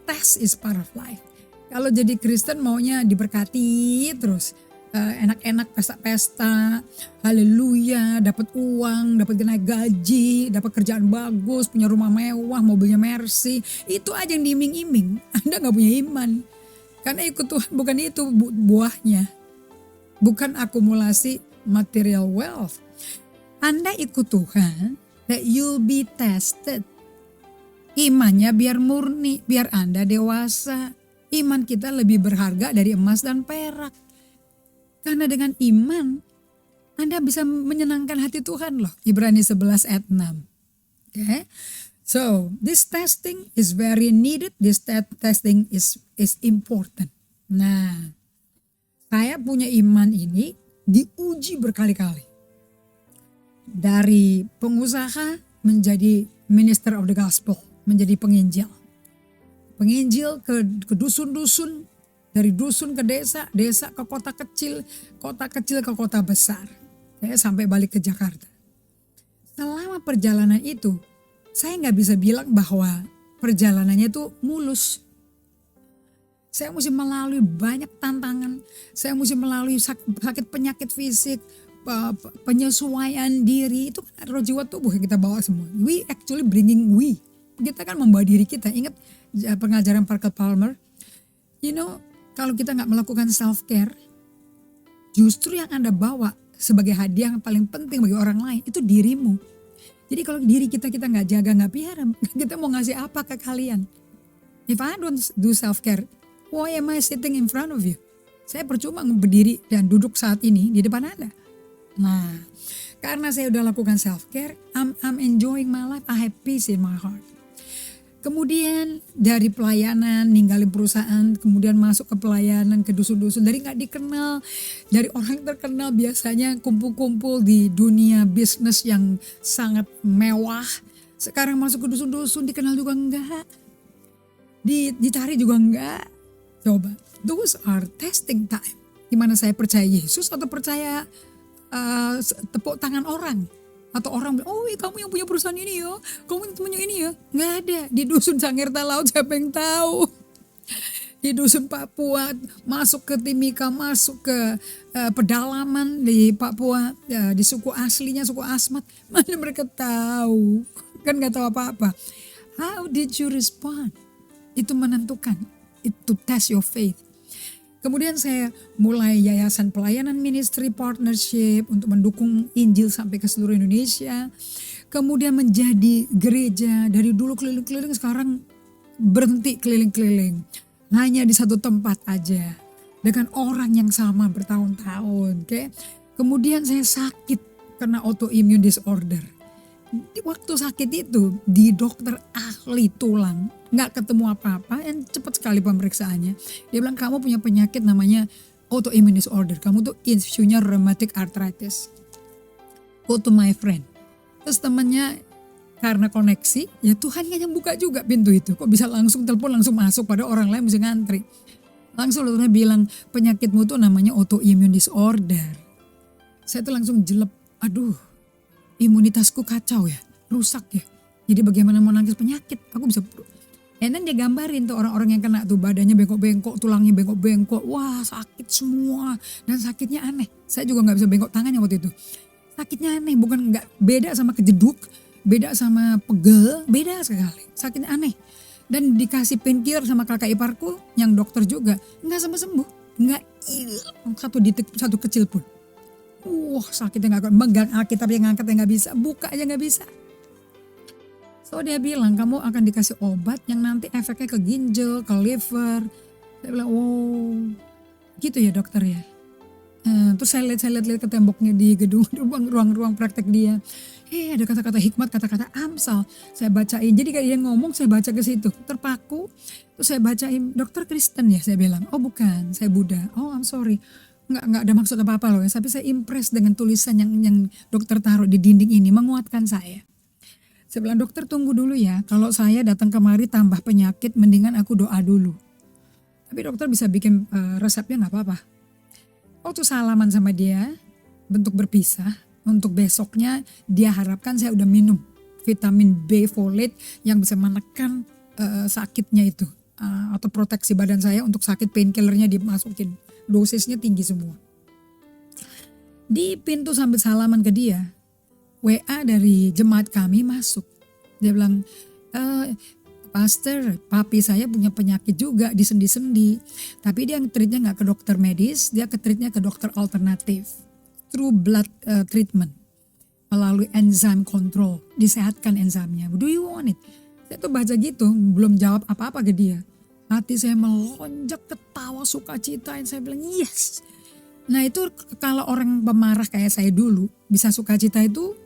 test is part of life. Kalau jadi Kristen maunya diberkati terus, enak-enak pesta-pesta, haleluya, dapat uang, dapat naik gaji, dapat kerjaan bagus, punya rumah mewah, mobilnya Mercy, itu aja yang diiming-iming. Anda nggak punya iman, karena ikut Tuhan bukan itu buahnya, bukan akumulasi material wealth. Anda ikut Tuhan, that you'll be tested. Imannya biar murni, biar Anda dewasa. Iman kita lebih berharga dari emas dan perak. Karena dengan iman, Anda bisa menyenangkan hati Tuhan loh. Ibrani 11 ayat 6. Okay? So, this testing is very needed. This testing is important. Nah, saya punya iman ini diuji berkali-kali. Dari pengusaha menjadi minister of the gospel, menjadi penginjil. Penginjil ke dusun-dusun, dari dusun ke desa, desa ke kota kecil ke kota besar. Saya sampai balik ke Jakarta. Selama perjalanan itu, saya nggak bisa bilang bahwa perjalanannya itu mulus. Saya mesti melalui banyak tantangan, saya mesti melalui sakit penyakit fisik, penyesuaian diri, itu kan roh jiwa tubuh yang kita bawa semua. We actually bringing kita kan membawa diri kita. Ingat pengajaran Parker Palmer, kalau kita nggak melakukan self care, justru yang Anda bawa sebagai hadiah yang paling penting bagi orang lain itu dirimu. Jadi kalau diri kita nggak jaga, nggak piara, kita mau ngasih apa ke kalian? If I don't do self care, why am I sitting in front of you? Saya percuma berdiri dan duduk saat ini di depan Anda. Nah, karena saya udah lakukan self care, I'm enjoying my life. I have peace in my heart. Kemudian dari pelayanan, ninggalin perusahaan, kemudian masuk ke pelayanan, ke dusun-dusun. Dari gak dikenal, dari orang terkenal biasanya kumpul-kumpul di dunia bisnis yang sangat mewah. Sekarang masuk ke dusun-dusun, dikenal juga enggak. Dicari juga enggak. Coba, those are testing time. Dimana saya percaya Yesus atau percaya tepuk tangan orang. Atau orang bilang, oh kamu yang punya perusahaan ini ya, kamu yang punya ini ya. Nggak ada, di dusun Sangirta Laut siapa yang tahu. Di dusun Papua, masuk ke Timika, masuk ke pedalaman di Papua, ya, di suku aslinya, suku Asmat. Mana mereka tahu, kan nggak tahu apa-apa. How did you respond? Itu menentukan, itu test your faith. Kemudian saya mulai yayasan pelayanan ministry partnership untuk mendukung Injil sampai ke seluruh Indonesia. Kemudian menjadi gereja, dari dulu keliling-keliling sekarang berhenti keliling-keliling. Hanya di satu tempat aja dengan orang yang sama bertahun-tahun. Okay? Kemudian saya sakit karena autoimmune disorder. Di waktu sakit itu di dokter ahli tulang, nggak ketemu apa-apa, dan cepat sekali pemeriksaannya. Dia bilang kamu punya penyakit namanya autoimmune disorder, kamu tuh isunya rheumatic arthritis. Go to my friend. Terus temannya karena koneksi, ya Tuhan yang buka juga pintu itu. Kok bisa langsung telepon langsung masuk, pada orang lain mesti ngantri. Langsung dokternya bilang penyakitmu tuh namanya autoimmune disorder. Saya tuh langsung jelek, aduh. Imunitasku kacau ya, rusak ya. Jadi bagaimana mau nangkis penyakit, aku bisa. Dan dia gambarin tuh orang-orang yang kena tuh badannya bengkok-bengkok, tulangnya bengkok-bengkok. Wah sakit semua dan sakitnya aneh. Saya juga gak bisa bengkok tangannya waktu itu. Sakitnya aneh, bukan gak beda sama kejeduk, beda sama pegel, beda sekali. Sakitnya aneh. Dan dikasih painkiller sama kakak iparku yang dokter juga, gak sembuh-sembuh. Gak hilang satu kecil pun. Wah sakitnya gak kuat, megang Alkitab yang ngangkat yang gak bisa, buka aja gak bisa. So dia bilang kamu akan dikasih obat yang nanti efeknya ke ginjal, ke liver. Saya bilang wow gitu ya dokter ya. Terus saya lihat ke temboknya di gedung, ruang praktek dia. Ada kata-kata hikmat, kata-kata Amsal. Saya bacain, jadi kayak dia ngomong saya baca ke situ. Terpaku, terus saya bacain, dokter Kristen ya saya bilang. Oh bukan, saya Buddha. Oh I'm sorry. Nggak ada maksud apa-apa loh ya, tapi saya impress dengan tulisan yang dokter taruh di dinding ini, menguatkan saya. Saya bilang dokter tunggu dulu ya, kalau saya datang kemari tambah penyakit mendingan aku doa dulu. Tapi dokter bisa bikin resepnya nggak apa-apa. Waktu salaman sama dia, bentuk berpisah, Untuk besoknya dia harapkan saya udah minum vitamin B folate yang bisa menekan sakitnya itu. Atau proteksi badan saya untuk sakit, painkillernya dimasukin. Dosisnya tinggi semua. Di pintu sambil salaman ke dia, WA dari jemaat kami masuk. Dia bilang, Pastor, papi saya punya penyakit juga di sendi-sendi. Tapi dia treatnya gak ke dokter medis, dia treatnya ke dokter alternatif. Through blood treatment. Melalui enzyme control, disehatkan enzimnya. Do you want it? Saya tuh baca gitu, belum jawab apa-apa ke dia. Hati saya melonjak ketawa sukacita, saya bilang yes. Nah itu kalau orang pemarah kayak saya dulu, bisa sukacita itu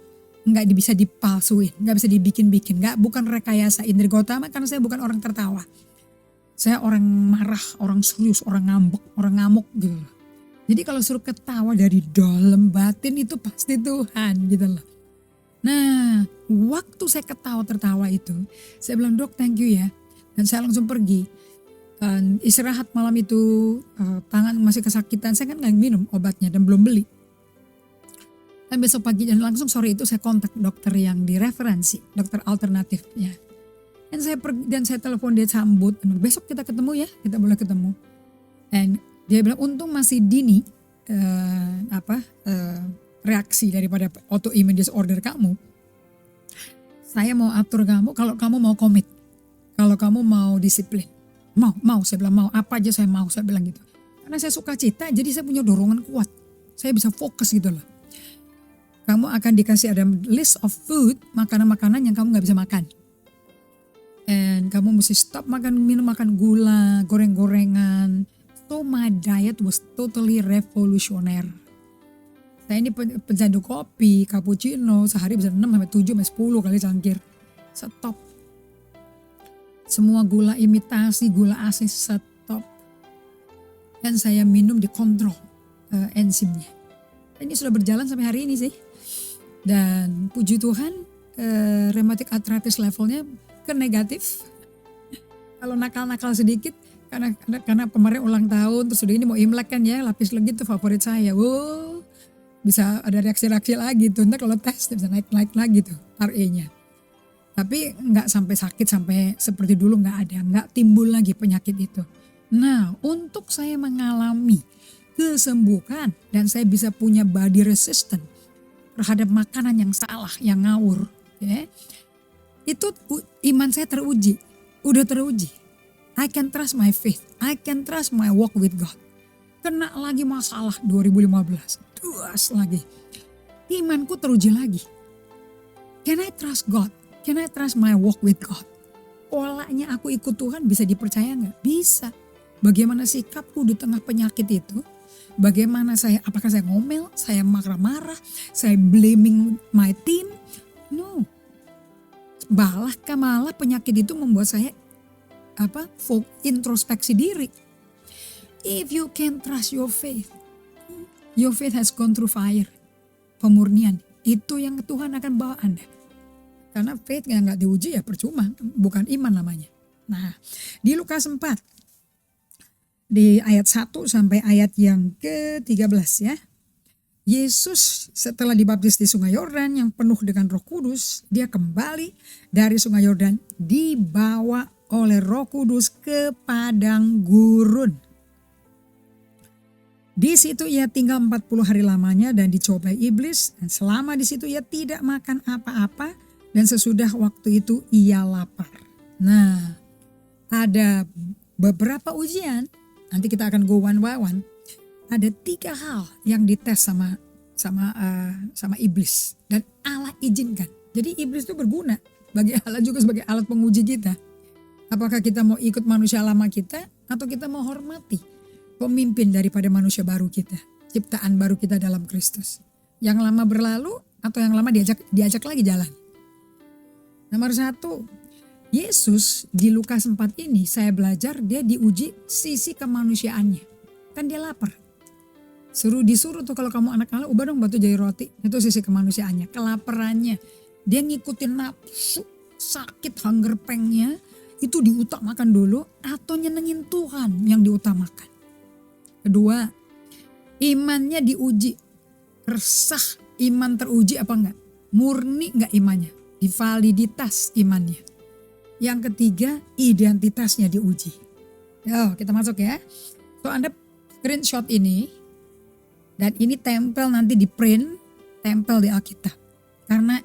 nggak bisa dipalsuin, nggak bisa dibikin-bikin, bukan rekayasa Indri Gautama karena saya bukan orang tertawa. Saya orang marah, orang serius, orang ngambek, orang ngamuk gitu. Jadi kalau suruh ketawa dari dalam batin itu pasti Tuhan gitu loh. Nah waktu saya ketawa-tertawa itu, saya bilang Dok thank you ya. Dan saya langsung pergi. Istirahat malam itu, tangan masih kesakitan, saya kan nggak minum obatnya dan belum beli. Dan besok pagi dan langsung sore itu saya kontak dokter yang direferensi, dokter alternatif ya. Dan saya telepon dia sambut, besok kita ketemu ya, kita boleh ketemu. Dan dia bilang untung masih dini reaksi daripada autoimmune disorder kamu. Saya mau atur kamu kalau kamu mau komit, kalau kamu mau disiplin. Mau, saya bilang mau, apa aja saya mau, saya bilang gitu. Karena saya suka cita, jadi saya punya dorongan kuat. Saya bisa fokus gitu loh. Kamu akan dikasih ada list of food, makanan-makanan yang kamu gak bisa makan. And kamu mesti stop minum makan gula, goreng-gorengan. So my diet was totally revolutionary. Saya ini pencandu kopi, cappuccino, sehari bisa 6 sampai 7 sampai 10 kali cangkir. Stop. Semua gula imitasi, gula asli stop. Dan saya minum dikontrol enzimnya. Ini sudah berjalan sampai hari ini sih. Dan puji Tuhan rheumatic arthritis levelnya ke negatif. Kalau nakal-nakal sedikit karena kemarin ulang tahun terus udah ini mau Imlek kan ya, lapis legit tuh favorit saya. Wow, bisa ada reaksi-reaksi lagi tuh. Ntar kalau tes bisa naik-naik lagi tuh RA-nya. Tapi nggak sampai sakit sampai seperti dulu, nggak ada, nggak timbul lagi penyakit itu. Nah untuk saya mengalami kesembuhan dan saya bisa punya body resistant terhadap makanan yang salah, yang ngawur. Ya. Itu iman saya teruji, udah teruji. I can trust my faith, I can trust my walk with God. Kena lagi masalah 2015, duas lagi. Imanku teruji lagi. Can I trust God? Can I trust my walk with God? Polanya aku ikut Tuhan bisa dipercaya gak? Bisa. Bagaimana sikapku di tengah penyakit itu? Bagaimana apakah saya ngomel, saya marah-marah, saya blaming my team? No. Malah penyakit itu membuat saya introspeksi diri. If you can trust your faith has gone through fire. Pemurnian, itu yang Tuhan akan bawa Anda. Karena faith yang gak diuji ya percuma, bukan iman namanya. Nah di Lukas 4. Di ayat 1 sampai ayat yang ke-13 ya. Yesus setelah dibaptis di Sungai Yordan yang penuh dengan Roh Kudus, dia kembali dari Sungai Yordan dibawa oleh Roh Kudus ke padang gurun. Di situ ia tinggal 40 hari lamanya dan dicobai iblis, dan selama di situ ia tidak makan apa-apa dan sesudah waktu itu ia lapar. Nah, ada beberapa ujian. Nanti kita akan go one by one. Ada 3 hal yang dites sama iblis dan Allah izinkan. Jadi iblis itu berguna bagi Allah juga sebagai alat penguji kita. Apakah kita mau ikut manusia lama kita atau kita mau hormati pemimpin daripada manusia baru kita, ciptaan baru kita dalam Kristus. Yang lama berlalu atau yang lama diajak lagi jalan. Nomor 1. Yesus di Lukas 4 ini saya belajar dia diuji sisi kemanusiaannya. Kan dia lapar. Disuruh tuh kalau kamu anak Allah ubah dong batu jadi roti. Itu sisi kemanusiaannya, kelaparannya. Dia ngikutin nafsu, sakit, hunger pain-nya itu diutamakan dulu atau nyenengin Tuhan yang diutamakan. Kedua, imannya diuji. Resah iman teruji apa enggak? Murni enggak imannya? Di validitas imannya. Yang ketiga, identitasnya diuji. Yo, kita masuk ya. So Anda screenshot ini. Dan ini tempel nanti di print. Tempel di Alkitab. Karena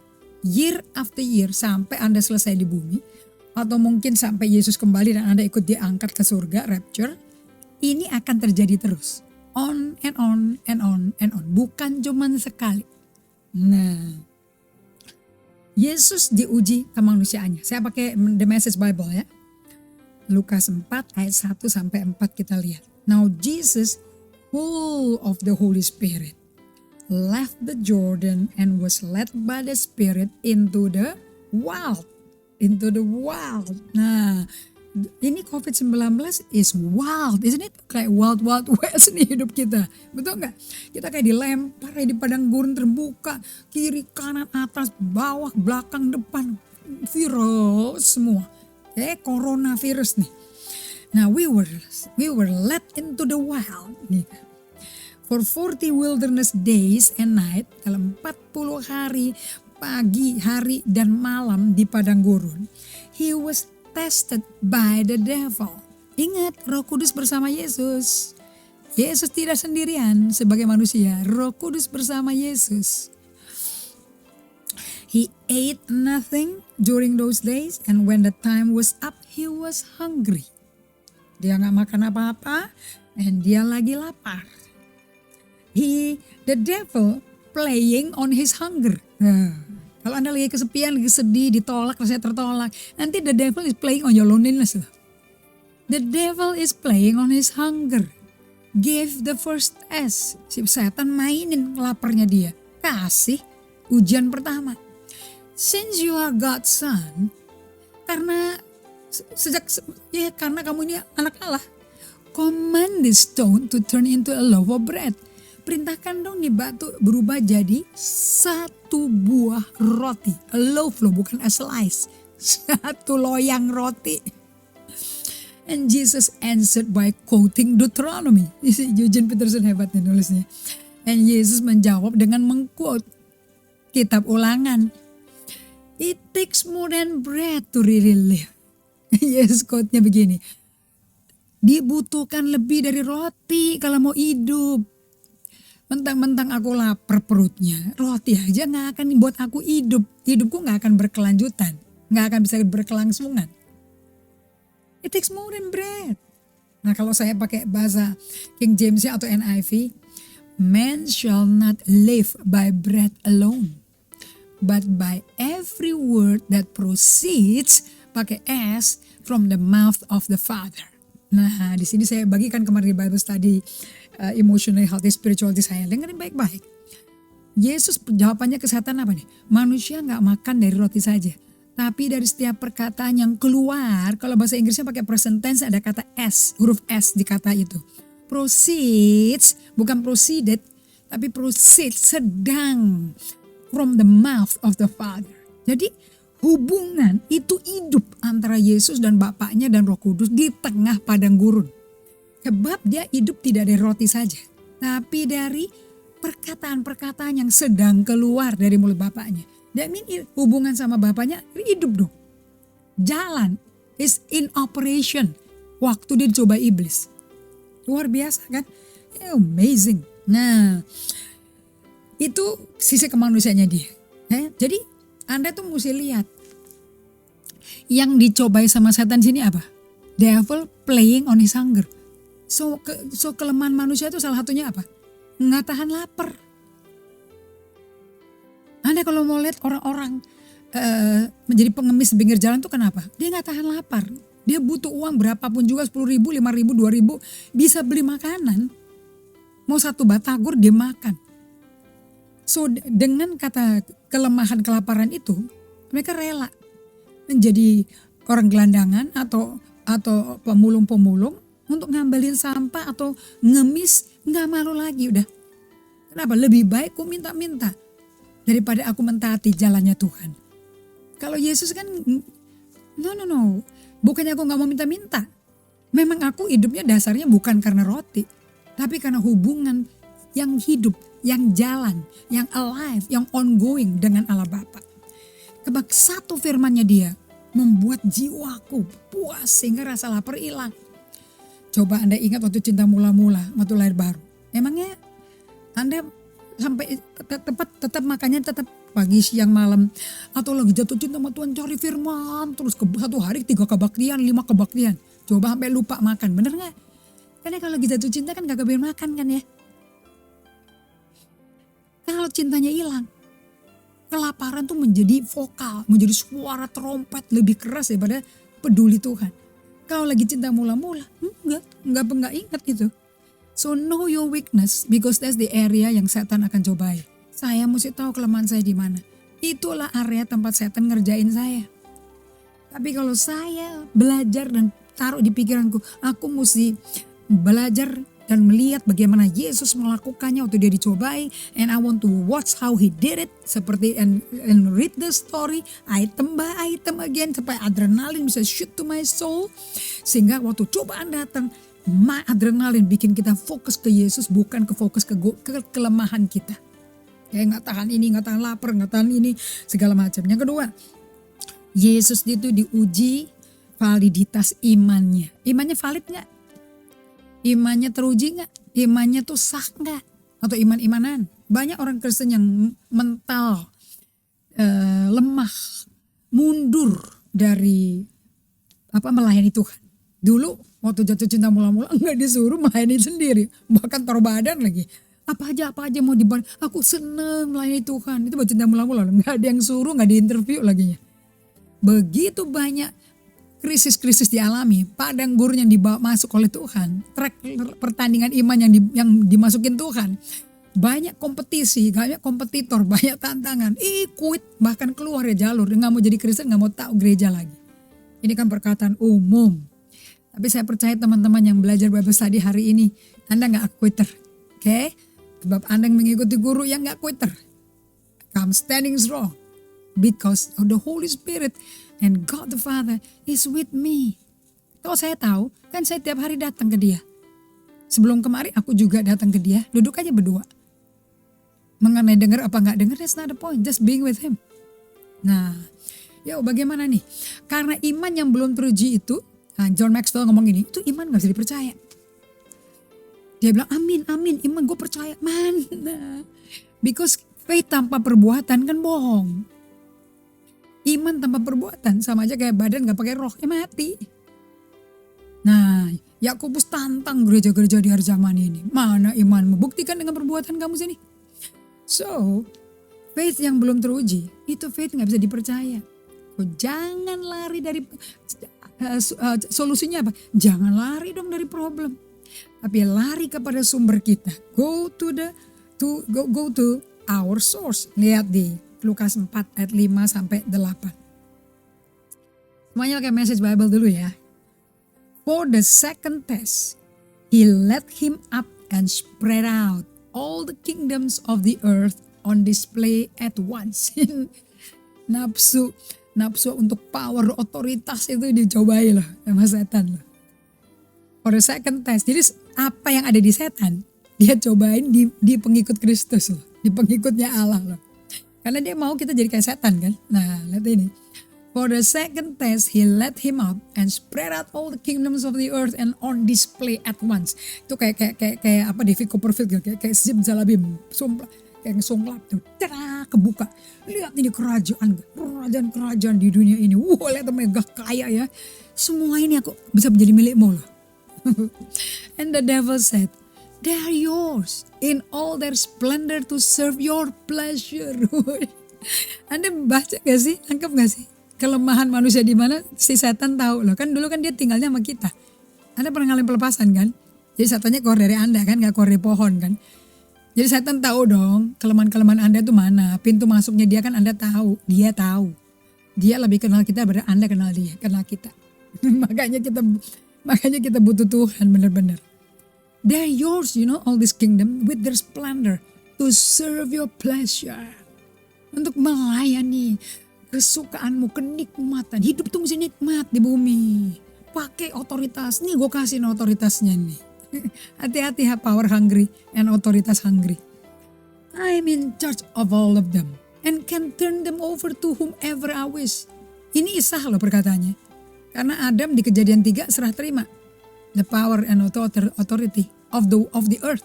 year after year sampai Anda selesai di bumi. Atau mungkin sampai Yesus kembali dan Anda ikut diangkat ke surga, rapture. Ini akan terjadi terus. On and on and on and on. Bukan cuman sekali. Nah, Yesus diuji kemanusiaannya. Saya pakai The Message Bible ya. Lukas 4 ayat 1 sampai 4 kita lihat. Now Jesus, full of the Holy Spirit, left the Jordan and was led by the Spirit into the wild. Into the wild. Nah, ini COVID-19 is wild, isn't it? Kayak wild west nih hidup kita. Betul gak? Kita kayak dilempar di padang gurun terbuka. Kiri, kanan, atas, bawah, belakang, depan. Virus semua. Coronavirus nih. Nah, we were led into the wild. Nih. For 40 wilderness days and night. Dalam 40 hari, pagi, hari, dan malam di padang gurun. He was tested by the devil. Ingat, Roh Kudus bersama Yesus. Yesus tidak sendirian sebagai manusia. Roh Kudus bersama Yesus. He ate nothing during those days, and when the time was up, he was hungry. Dia gak makan apa-apa, and dia lagi lapar. The devil playing on his hunger. Kalau Anda lagi kesepian, lagi sedih, ditolak, rasanya tertolak. Nanti the devil is playing on your loneliness. The devil is playing on his hunger. Give the first test. Si setan mainin laparnya dia. Kasih ujian pertama. Since you are God's son, karena karena kamu ini anak Allah, command this stone to turn into a loaf of bread. Perintahkan dong nih batu berubah jadi satu buah roti. A loaf loh, bukan a slice. Satu loyang roti. And Jesus answered by quoting Deuteronomy. Eugene Peterson hebat nih nulisnya. And Yesus menjawab dengan mengquote kitab Ulangan. It takes more than bread to really live. Yesus quote-nya begini. Dibutuhkan lebih dari roti kalau mau hidup. Mentang-mentang aku lapar perutnya, roti aja gak akan buat aku hidup. Hidupku gak akan berkelanjutan, gak akan bisa berkelangsungan. It takes more than bread. Nah kalau saya pakai bahasa King James atau NIV, man shall not live by bread alone, but by every word that proceeds, pakai S, from the mouth of the Father. Nah di sini saya bagikan kemarin di Bible Study, emotional healthy spirituality saya. Dengerin baik-baik. Yesus jawabannya ke setan apa nih? Manusia gak makan dari roti saja. Tapi dari setiap perkataan yang keluar. Kalau bahasa Inggrisnya pakai present tense ada kata S. Huruf S di kata itu. Proceeds. Bukan proceeded. Tapi proceeds. Sedang. From the mouth of the Father. Jadi hubungan itu hidup antara Yesus dan Bapaknya dan Roh Kudus di tengah padang gurun. Sebab dia hidup tidak dari roti saja. Tapi dari perkataan-perkataan yang sedang keluar dari mulut Bapaknya. That mean hubungan sama Bapaknya hidup dong. Jalan. Is in operation. Waktu dia dicoba iblis. Luar biasa kan? Amazing. Nah itu sisi kemanusiaannya dia. Jadi Anda tuh mesti lihat. Yang dicobai sama setan sini apa? Devil playing on his hunger. So kelemahan manusia itu salah satunya apa? Nggak tahan lapar. Anda kalau mau lihat orang-orang menjadi pengemis di pinggir jalan itu kenapa? Dia nggak tahan lapar. Dia butuh uang berapapun juga 10.000, 5.000, 2.000 bisa beli makanan. Mau satu batagor dia makan. So dengan kata kelemahan kelaparan itu mereka rela menjadi orang gelandangan atau pemulung-pemulung. Untuk ngambilin sampah atau ngemis gak malu lagi udah. Kenapa? Lebih baik ku minta-minta daripada aku mentaati jalannya Tuhan. Kalau Yesus kan no. Bukannya aku gak mau minta-minta. Memang aku hidupnya dasarnya bukan karena roti. Tapi karena hubungan yang hidup, yang jalan, yang alive, yang ongoing dengan Allah Bapa. Kebak satu firman-Nya Dia membuat jiwaku puas sehingga rasa lapar hilang. Coba Anda ingat waktu cinta mula-mula, waktu lahir baru. Emangnya Anda sampai tetap makannya tetap pagi, siang, malam. Atau lagi jatuh cinta sama Tuhan cari firman. Terus satu hari 3 kebaktian, 5 kebaktian. Coba sampai lupa makan, bener gak? Karena kalau lagi jatuh cinta kan gak kebayang makan kan ya. Kalau cintanya hilang, kelaparan tuh menjadi vokal, menjadi suara trompet lebih keras daripada peduli Tuhan. Kalau lagi cinta mula-mula, enggak ingat gitu. So know your weakness because that's the area yang setan akan cobai. Saya mesti tahu kelemahan saya di mana. Itulah area tempat setan ngerjain saya. Tapi kalau saya belajar dan taruh di pikiranku, aku mesti belajar dan melihat bagaimana Yesus melakukannya waktu dia dicobai, and I want to watch how he did it, seperti and read the story item by item again supaya adrenalin bisa shoot to my soul, sehingga waktu cobaan datang, adrenalin bikin kita fokus ke Yesus, bukan fokus ke kelemahan kita. Kayak nggak tahan ini, nggak tahan lapar, nggak tahan ini, segala macam. Yang kedua, Yesus itu diuji validitas imannya. Imannya valid nggak? Imannya teruji gak? Imannya tuh sah gak? Atau iman-imanan? Banyak orang Kristen yang mental, lemah, mundur dari melayani Tuhan. Dulu waktu jatuh cinta mula-mula gak disuruh melayani sendiri. Bahkan taruh badan lagi. Apa aja mau dibantu. Aku seneng melayani Tuhan. Itu buat cinta mula-mula. Gak ada yang suruh, gak diinterview lagi. Begitu banyak krisis-krisis dialami, padang gurun yang dibawa masuk oleh Tuhan, track pertandingan iman yang dimasukin Tuhan, banyak kompetisi, banyak kompetitor, banyak tantangan, quit, bahkan keluar ya jalur, nggak mau jadi Kristen, nggak mau tahu gereja lagi. Ini kan perkataan umum, tapi saya percaya teman-teman yang belajar Bible Study hari ini, Anda nggak quitter, oke? Sebab Anda yang mengikuti guru yang nggak quitter, come standing strong, because of the Holy Spirit and God the Father is with me. Kalau saya tahu, kan saya tiap hari datang ke dia. Sebelum kemarin aku juga datang ke dia, duduk aja berdua. Mengenai dengar apa nggak dengar, that's not the point, just being with him. Nah, bagaimana nih? Karena iman yang belum teruji itu, John Maxwell ngomong gini, itu iman nggak bisa dipercaya. Dia bilang, amin, iman gue percaya. Mana? Because faith tanpa perbuatan kan bohong. Iman tanpa perbuatan sama aja kayak badan gak pakai roh, mati. Nah, Yakobus tantang gereja-gereja di hari zaman ini. Mana imanmu? Buktikan dengan perbuatan kamu sini. So, faith yang belum teruji, itu faith gak bisa dipercaya. Jangan lari dari, solusinya apa? Jangan lari dong dari problem. Tapi lari kepada sumber kita. Go to our source. Lihat di Lukas 4 ayat 5 sampai 8. Semuanya pakai message Bible dulu ya. For the second test, he led him up and spread out all the kingdoms of the earth on display at once. Nafsu untuk power, otoritas itu dicobai loh sama setan loh. For the second test, jadi apa yang ada di setan, dia cobain di pengikut Kristus loh, di pengikutnya Allah loh. Karena dia mau kita jadi kayak setan kan. Nah, lihat ini. For the second test, he led him up and spread out all the kingdoms of the earth and on display at once. Itu kayak David Copperfield kayak zip-zalabim, kayak songlap tuh. Kebuka. Lihat ini kerajaan di dunia ini. Lihat megah kaya ya. Semua ini aku bisa menjadi milikmu loh. And the devil said, they are yours in all their splendor to serve your pleasure. Anda baca gak sih? Angkep gak sih? Kelemahan manusia di mana si setan tahu loh. Kan dulu kan dia tinggalnya sama kita. Anda pernah ngalamin pelepasan kan? Jadi setannya keluar dari Anda kan, gak keluar dari pohon kan. Jadi setan tahu dong kelemahan-kelemahan Anda itu mana. Pintu masuknya dia kan Anda tahu. Dia tahu. Dia lebih kenal kita daripada Anda kenal dia, kenal kita. Makanya kita butuh Tuhan benar-benar. They're yours, all this kingdom with their splendor to serve your pleasure. Untuk melayani kesukaanmu, kenikmatan. Hidup tuh mesti nikmat di bumi. Pakai otoritas, nih gue kasih otoritasnya nih. Hati-hati power hungry and otoritas hungry. I'm in charge of all of them and can turn them over to whomever I wish. Ini Isah loh perkataannya. Karena Adam di Kejadian 3 serah terima the power and authority of the earth.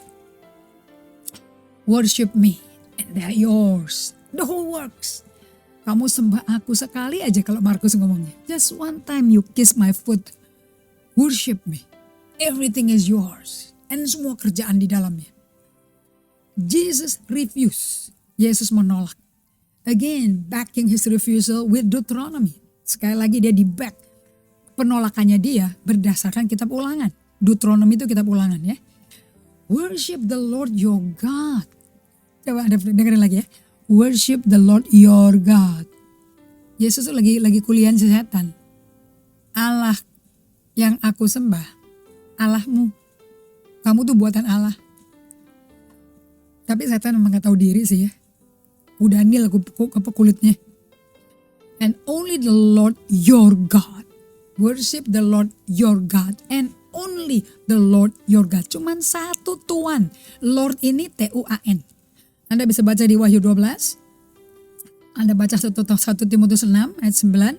Worship me and they're yours. The whole works. Kamu sembah aku sekali aja kalau Markus ngomongnya. Just one time you kiss my foot. Worship me. Everything is yours. And semua kerjaan di dalamnya. Jesus refused. Yesus menolak. Again, backing his refusal with Deuteronomy. Sekali lagi dia di back. Penolakannya dia berdasarkan kitab Ulangan. Deuteronomy itu kitab Ulangan ya. Worship the Lord your God. Coba dengerin lagi ya. Worship the Lord your God. Yesus tuh lagi kuliahan setan. Allah yang aku sembah, Allahmu. Kamu tuh buatan Allah. Tapi setan memang gak tahu diri sih ya. Udah nil kulitnya. And only the Lord your God. Worship the Lord your God. And only the Lord your God. Cuman satu Tuhan. Lord ini Tuan. Anda bisa baca di Wahyu 12. Anda baca 1 Timotius 6 ayat 9.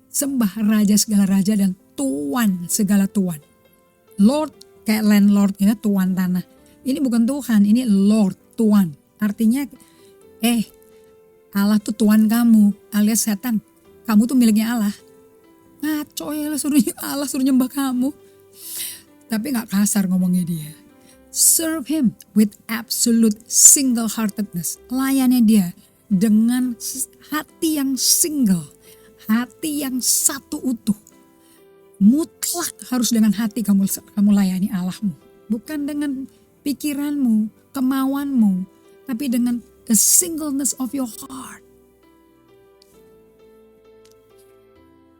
Sembah raja segala raja dan tuan segala tuan. Lord kayak landlord ya, tuan tanah. Ini bukan Tuhan, ini Lord, tuan. Artinya Allah tuh tuan kamu alias setan. Kamu tuh miliknya Allah. Ngaco ya Allah suruh nyembah kamu. Tapi gak kasar ngomongnya dia. Serve him with absolute single-heartedness. Layani dia dengan hati yang single. Hati yang satu utuh. Mutlak harus dengan hati kamu layani Allahmu. Bukan dengan pikiranmu, kemauanmu. Tapi dengan the singleness of your heart.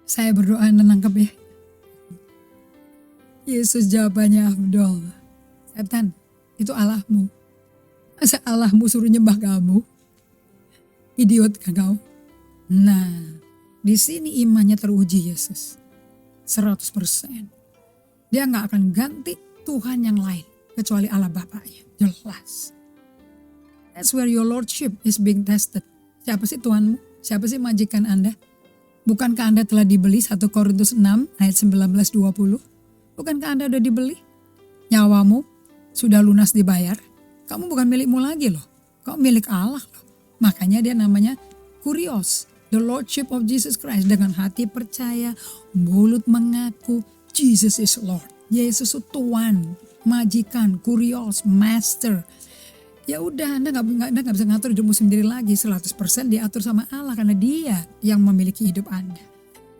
Saya berdoa menangkap ya. Yesus jawabannya Abdul. Setan, itu Allahmu. Masa Allahmu suruh nyembah kamu? Idiot kan kau? Nah, di sini imannya teruji Yesus. 100%. Dia gak akan ganti Tuhan yang lain. Kecuali Allah Bapaknya. Jelas. That's where your lordship is being tested. Siapa sih Tuhanmu? Siapa sih majikan Anda? Bukankah Anda telah dibeli 1 Korintus 6 ayat 19-20? Bukankah Anda udah dibeli? Nyawamu sudah lunas dibayar. Kamu bukan milikmu lagi loh. Kamu milik Allah loh. Makanya dia namanya Kurios. The Lordship of Jesus Christ. Dengan hati percaya, mulut mengaku Jesus is Lord. Yesus itu Tuhan, majikan, Kurios, Master. Ya udah Anda gak bisa ngatur hidupmu sendiri lagi. 100% diatur sama Allah karena dia yang memiliki hidup Anda.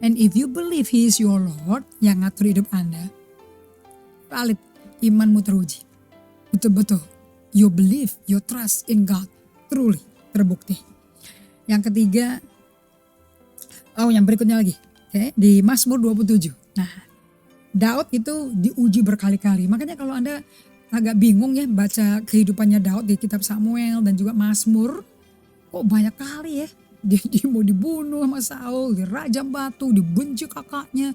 And if you believe He is your Lord yang ngatur hidup Anda, valid, imanmu teruji. Betul-betul, you believe, you trust in God. Truly, terbukti. Yang ketiga, yang berikutnya lagi. Okay, di Mazmur 27. Nah, Daud itu diuji berkali-kali. Makanya kalau Anda agak bingung ya baca kehidupannya Daud di kitab Samuel dan juga Mazmur. Kok banyak kali ya. Dia mau dibunuh sama Saul, dirajam batu, dibenci kakaknya.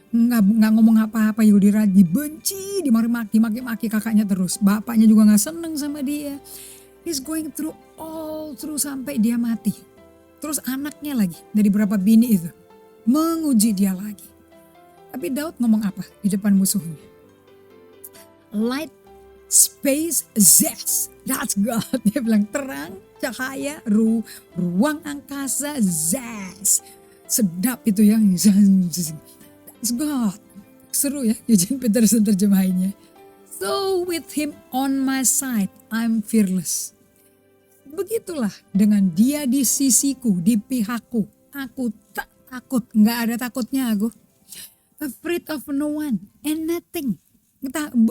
Nggak ngomong apa-apa ya dibenci, dimaki-maki kakaknya terus. Bapaknya juga nggak seneng sama dia. He's going through sampai dia mati. Terus anaknya lagi dari berapa bini itu menguji dia lagi. Tapi Daud ngomong apa di depan musuhnya? Light, space, zest. That's God. Dia bilang terang, cahaya, ruang angkasa, zest. Sedap itu ya. That's God. Seru ya Eugene Peterson terjemahinnya. So with him on my side, I'm fearless. Begitulah dengan dia di sisiku, di pihakku. Aku tak takut, gak ada takutnya aku. Afraid of no one and nothing.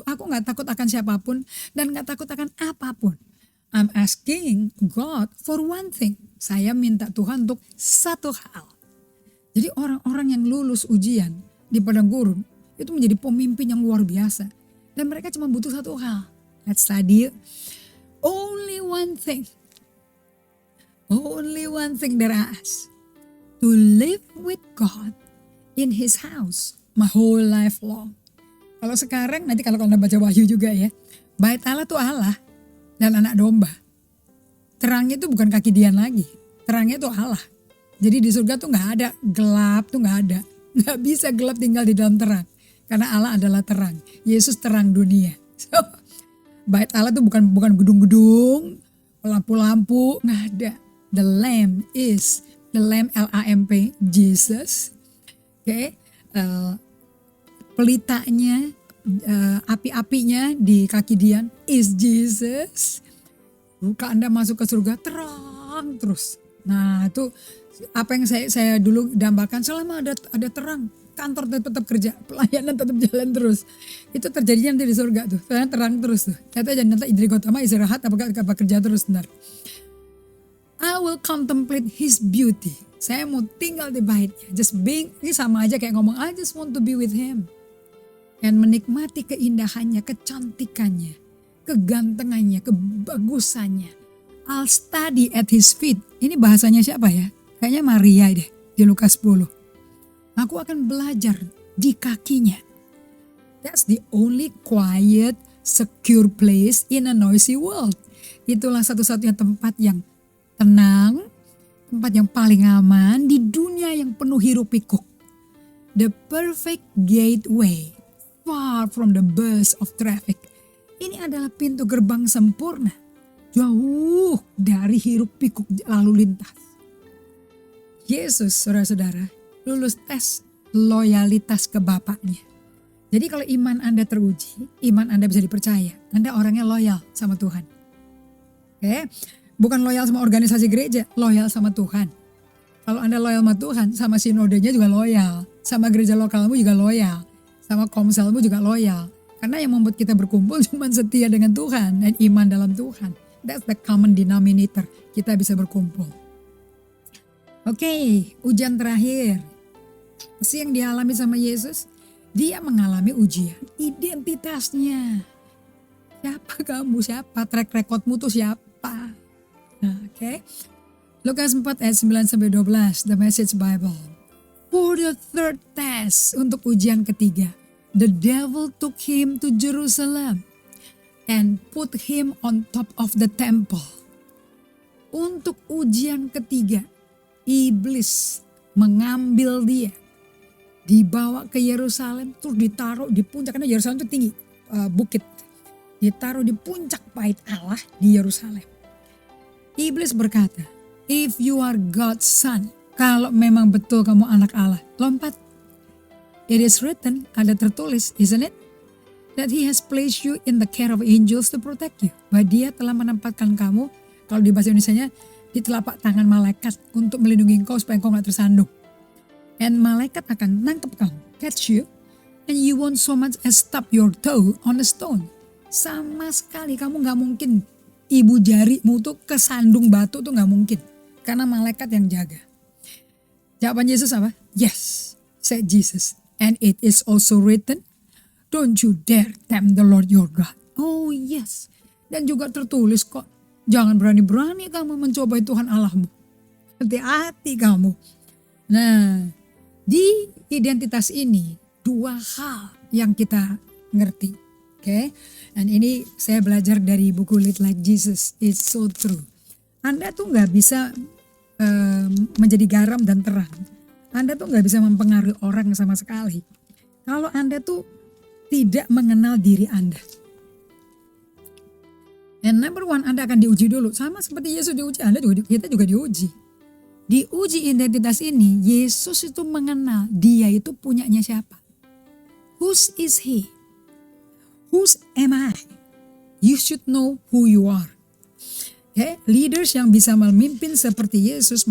Aku gak takut akan siapapun dan gak takut akan apapun. I'm asking God for one thing. Saya minta Tuhan untuk satu hal. Jadi orang-orang yang lulus ujian di padang gurun itu menjadi pemimpin yang luar biasa. Dan mereka cuma butuh satu hal. Let's study. Only one thing. Only one thing that I ask. To live with God in His house my whole life long. Kalau sekarang nanti kalau Anda baca Wahyu juga ya. Bait Allah tuh Allah dan anak domba. Terangnya tuh bukan kaki Dian lagi. Terangnya tuh Allah. Jadi di surga tuh gak ada gelap tuh gak ada. Gak bisa gelap tinggal di dalam terang. Karena Allah adalah terang. Yesus terang dunia. So, bait Allah tuh bukan gedung-gedung, lampu-lampu, nggak ada. The Lamb is the Lamb, L-A-M-P, Jesus. Oke, pelitanya, api-apinya di kaki Dian is Jesus. Kalau Anda masuk ke surga terang terus. Nah itu apa yang saya dulu dambakan, selama ada terang, kantor tetap kerja, pelayanan tetap jalan terus. Itu terjadinya nanti di surga tuh, karena terang terus tuh. Kata jangan nanti Idri Gotama istirahat apa kerja terus benar. I will contemplate his beauty. Saya mau tinggal di baitnya. Just being, ini sama aja kayak ngomong I just want to be with him. Dan menikmati keindahannya, kecantikannya, kegantengannya, kebagusannya. I'll study at his feet. Ini bahasanya siapa ya? Kayaknya Maria deh di Lukas 10. Aku akan belajar di kakinya. That's the only quiet, secure place in a noisy world. Itulah satu-satunya tempat yang tenang, tempat yang paling aman di dunia yang penuh hiruk pikuk. The perfect gateway, far from the buzz of traffic. Ini adalah pintu gerbang sempurna, jauh dari hiruk pikuk lalu lintas. Yesus, saudara-saudara, lulus tes loyalitas ke Bapaknya. Jadi kalau iman Anda teruji, iman Anda bisa dipercaya. Anda orangnya loyal sama Tuhan. Oke, bukan loyal sama organisasi gereja, loyal sama Tuhan. Kalau Anda loyal sama Tuhan, sama sinodenya juga loyal. Sama gereja lokalmu juga loyal. Sama komselmu juga loyal. Karena yang membuat kita berkumpul cuma setia dengan Tuhan dan iman dalam Tuhan. That's the common denominator. Kita bisa berkumpul. Oke, ujian terakhir. Apa sih yang dialami sama Yesus? Dia mengalami ujian identitasnya. Siapa kamu? Siapa? Track recordmu tuh siapa? Nah, oke. Lukas 4 ayat 9-12, The Message Bible. For the third test, untuk ujian ketiga, the devil took him to Jerusalem and put him on top of the temple. Untuk ujian ketiga, iblis mengambil dia, dibawa ke Yerusalem, terus ditaruh di puncak, karena Yerusalem itu tinggi, bukit. Ditaruh di puncak bait Allah di Yerusalem. Iblis berkata, if you are God's son, kalau memang betul kamu anak Allah, lompat. It is written, ada tertulis, isn't it? That he has placed you in the care of angels to protect you. Bahwa dia telah menempatkan kamu, kalau di bahasa Indonesianya, di telapak tangan malaikat untuk melindungi engkau supaya engkau gak tersandung. And malaikat akan nangkep kamu, catch you, and you won't so much as stub your toe on a stone. Sama sekali kamu gak mungkin, ibu jarimu tuh kesandung batu tuh gak mungkin. Karena malaikat yang jaga. Jawaban Yesus apa? Yes, said Jesus. And it is also written, don't you dare tempt the Lord your God. Oh yes. Dan juga tertulis kok, jangan berani-berani kamu mencobai Tuhan Allahmu. Hati-hati kamu. Nah, di identitas ini dua hal yang kita ngerti. Oke, dan ini saya belajar dari buku Lead Like Jesus. It's so true. Anda tuh gak bisa menjadi garam dan terang. Anda tuh gak bisa mempengaruhi orang sama sekali. Kalau Anda tuh tidak mengenal diri Anda. And number one, Anda akan diuji dulu. Sama seperti Yesus diuji, kita juga diuji. Diuji identitas ini, Yesus itu mengenal dia itu punyanya siapa. Whose is he? Whose am I? You should know who you are. Okay? Leaders yang bisa memimpin seperti Yesus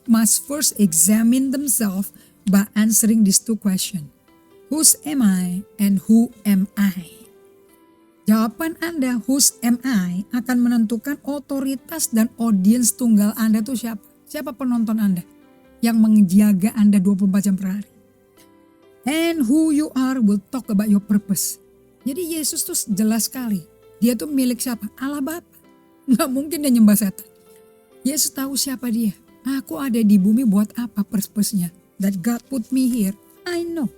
must first examine themselves by answering these two questions. Whose am I and who am I? Jawaban Anda, whose am I, akan menentukan otoritas dan audiens tunggal Anda itu siapa. Siapa penonton Anda yang menjaga Anda 24 jam per hari. And who you are will talk about your purpose. Jadi Yesus tuh jelas sekali. Dia tuh milik siapa? Allah Bapa. Gak mungkin dia nyembah setan. Yesus tahu siapa dia. Aku ada di bumi buat apa purpose-nya. That God put me here. I know.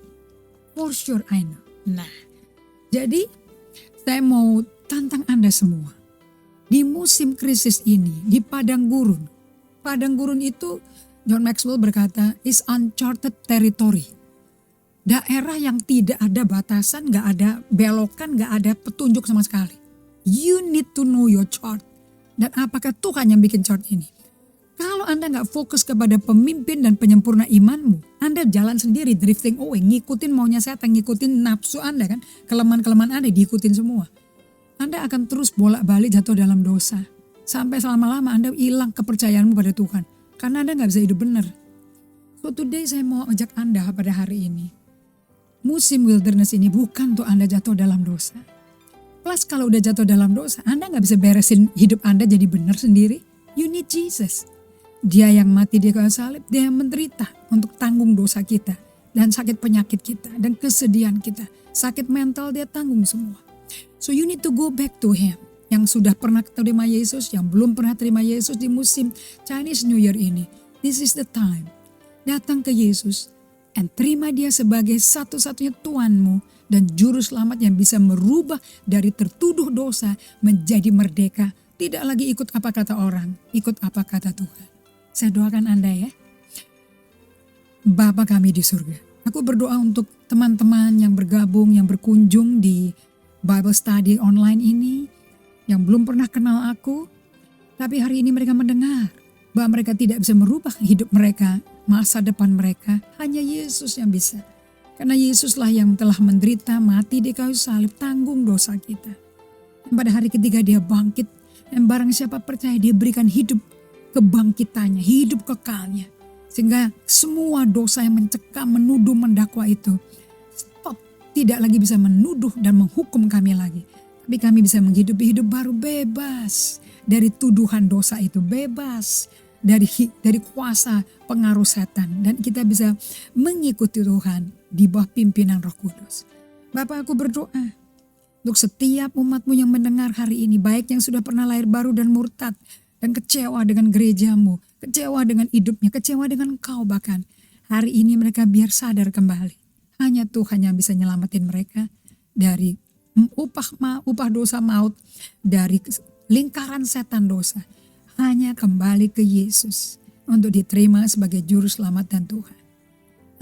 For sure I know. Nah, Jadi saya mau tantang Anda semua. Di musim krisis ini, di padang gurun. Padang gurun itu John Maxwell berkata is uncharted territory. Daerah yang tidak ada batasan, gak ada belokan, gak ada petunjuk sama sekali. You need to know your chart. Dan apakah Tuhan yang bikin chart ini? Kalau Anda gak fokus kepada pemimpin dan penyempurna imanmu, Anda jalan sendiri, drifting away, ngikutin maunya setan, ngikutin nafsu Anda kan. Kelemahan-kelemahan Anda diikutin semua. Anda akan terus bolak-balik jatuh dalam dosa. Sampai selama-lama Anda hilang kepercayaanmu pada Tuhan. Karena Anda gak bisa hidup benar. So today saya mau ajak Anda pada hari ini. Musim wilderness ini bukan untuk Anda jatuh dalam dosa. Plus kalau udah jatuh dalam dosa, Anda gak bisa beresin hidup Anda jadi benar sendiri. You need Jesus. Dia yang mati di kayu salib, dia yang menderita untuk tanggung dosa kita. Dan sakit penyakit kita, dan kesedihan kita. Sakit mental dia tanggung semua. So you need to go back to him. Yang sudah pernah terima Yesus, yang belum pernah terima Yesus di musim Chinese New Year ini. This is the time. Datang ke Yesus and terima dia sebagai satu-satunya Tuhanmu dan juru selamat yang bisa merubah dari tertuduh dosa menjadi merdeka. Tidak lagi ikut apa kata orang, ikut apa kata Tuhan. Saya doakan Anda ya. Bapa kami di surga. Aku berdoa untuk teman-teman yang bergabung, yang berkunjung di Bible Study online ini, yang belum pernah kenal aku, tapi hari ini mereka mendengar bahwa mereka tidak bisa merubah hidup mereka, masa depan mereka, hanya Yesus yang bisa. Karena Yesuslah yang telah menderita, mati di kayu salib, tanggung dosa kita. Dan pada hari ketiga dia bangkit, dan barang siapa percaya dia berikan hidup kebangkitannya, hidup kekalnya. Sehingga semua dosa yang mencekam, menuduh, mendakwa itu tidak lagi bisa menuduh dan menghukum kami lagi. Tapi kami bisa menghidupi hidup baru, bebas dari tuduhan dosa itu, bebas dari kuasa pengaruh setan. Dan kita bisa mengikuti Tuhan di bawah pimpinan Roh Kudus. Bapak, aku berdoa untuk setiap umatmu yang mendengar hari ini, baik yang sudah pernah lahir baru dan murtad dan kecewa dengan gerejamu, kecewa dengan hidupnya, kecewa dengan Engkau bahkan. Hari ini mereka biar sadar kembali. Hanya Tuhan yang bisa nyelamatin mereka dari upah dosa maut, dari lingkaran setan dosa. Hanya kembali ke Yesus untuk diterima sebagai juru selamat dan Tuhan.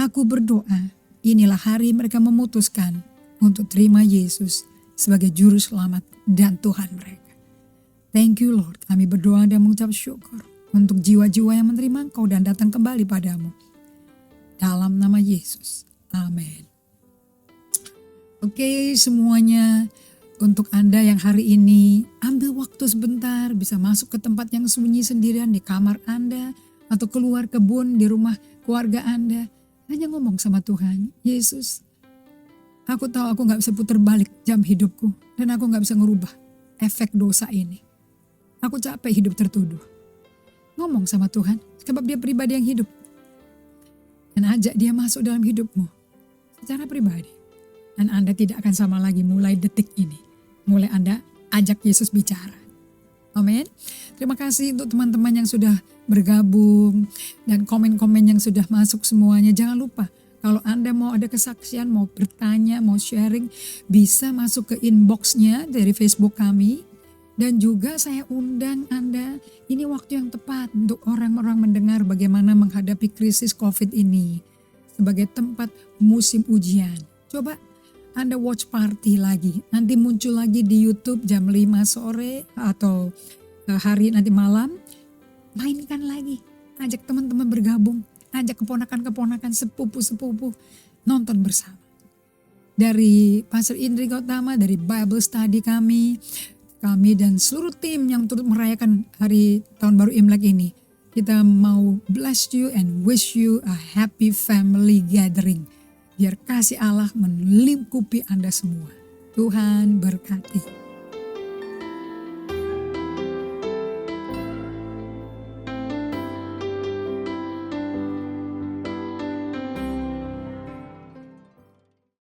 Aku berdoa, inilah hari mereka memutuskan untuk terima Yesus sebagai juru selamat dan Tuhan mereka. Thank you Lord, kami berdoa dan mengucap syukur untuk jiwa-jiwa yang menerima Engkau dan datang kembali padamu. Dalam nama Yesus. Amin. Oke semuanya, untuk Anda yang hari ini ambil waktu sebentar, bisa masuk ke tempat yang sunyi sendirian di kamar Anda atau keluar kebun di rumah keluarga Anda. Hanya ngomong sama Tuhan, Yesus, aku tahu aku gak bisa putar balik jam hidupku dan aku gak bisa ngerubah efek dosa ini. Aku capek hidup tertuduh. Ngomong sama Tuhan, sebab dia pribadi yang hidup. Dan ajak dia masuk dalam hidupmu secara pribadi. Dan Anda tidak akan sama lagi mulai detik ini. Mulai Anda ajak Yesus bicara. Amin. Terima kasih untuk teman-teman yang sudah bergabung dan komen-komen yang sudah masuk semuanya. Jangan lupa kalau Anda mau ada kesaksian, mau bertanya, mau sharing, bisa masuk ke inboxnya dari Facebook kami. Dan juga saya undang Anda, ini waktu yang tepat untuk orang-orang mendengar bagaimana menghadapi krisis COVID ini. Sebagai tempat musim ujian. Coba Anda watch party lagi. Nanti muncul lagi di YouTube jam 5 sore atau hari nanti malam. Mainkan lagi. Ajak teman-teman bergabung. Ajak keponakan-keponakan, sepupu-sepupu. Nonton bersama. Dari Pastor Indri Gautama, dari Bible Study kami dan seluruh tim yang turut merayakan hari Tahun Baru Imlek ini. Kita mau bless you and wish you a happy family gathering. Biar kasih Allah melingkupi Anda semua. Tuhan berkati.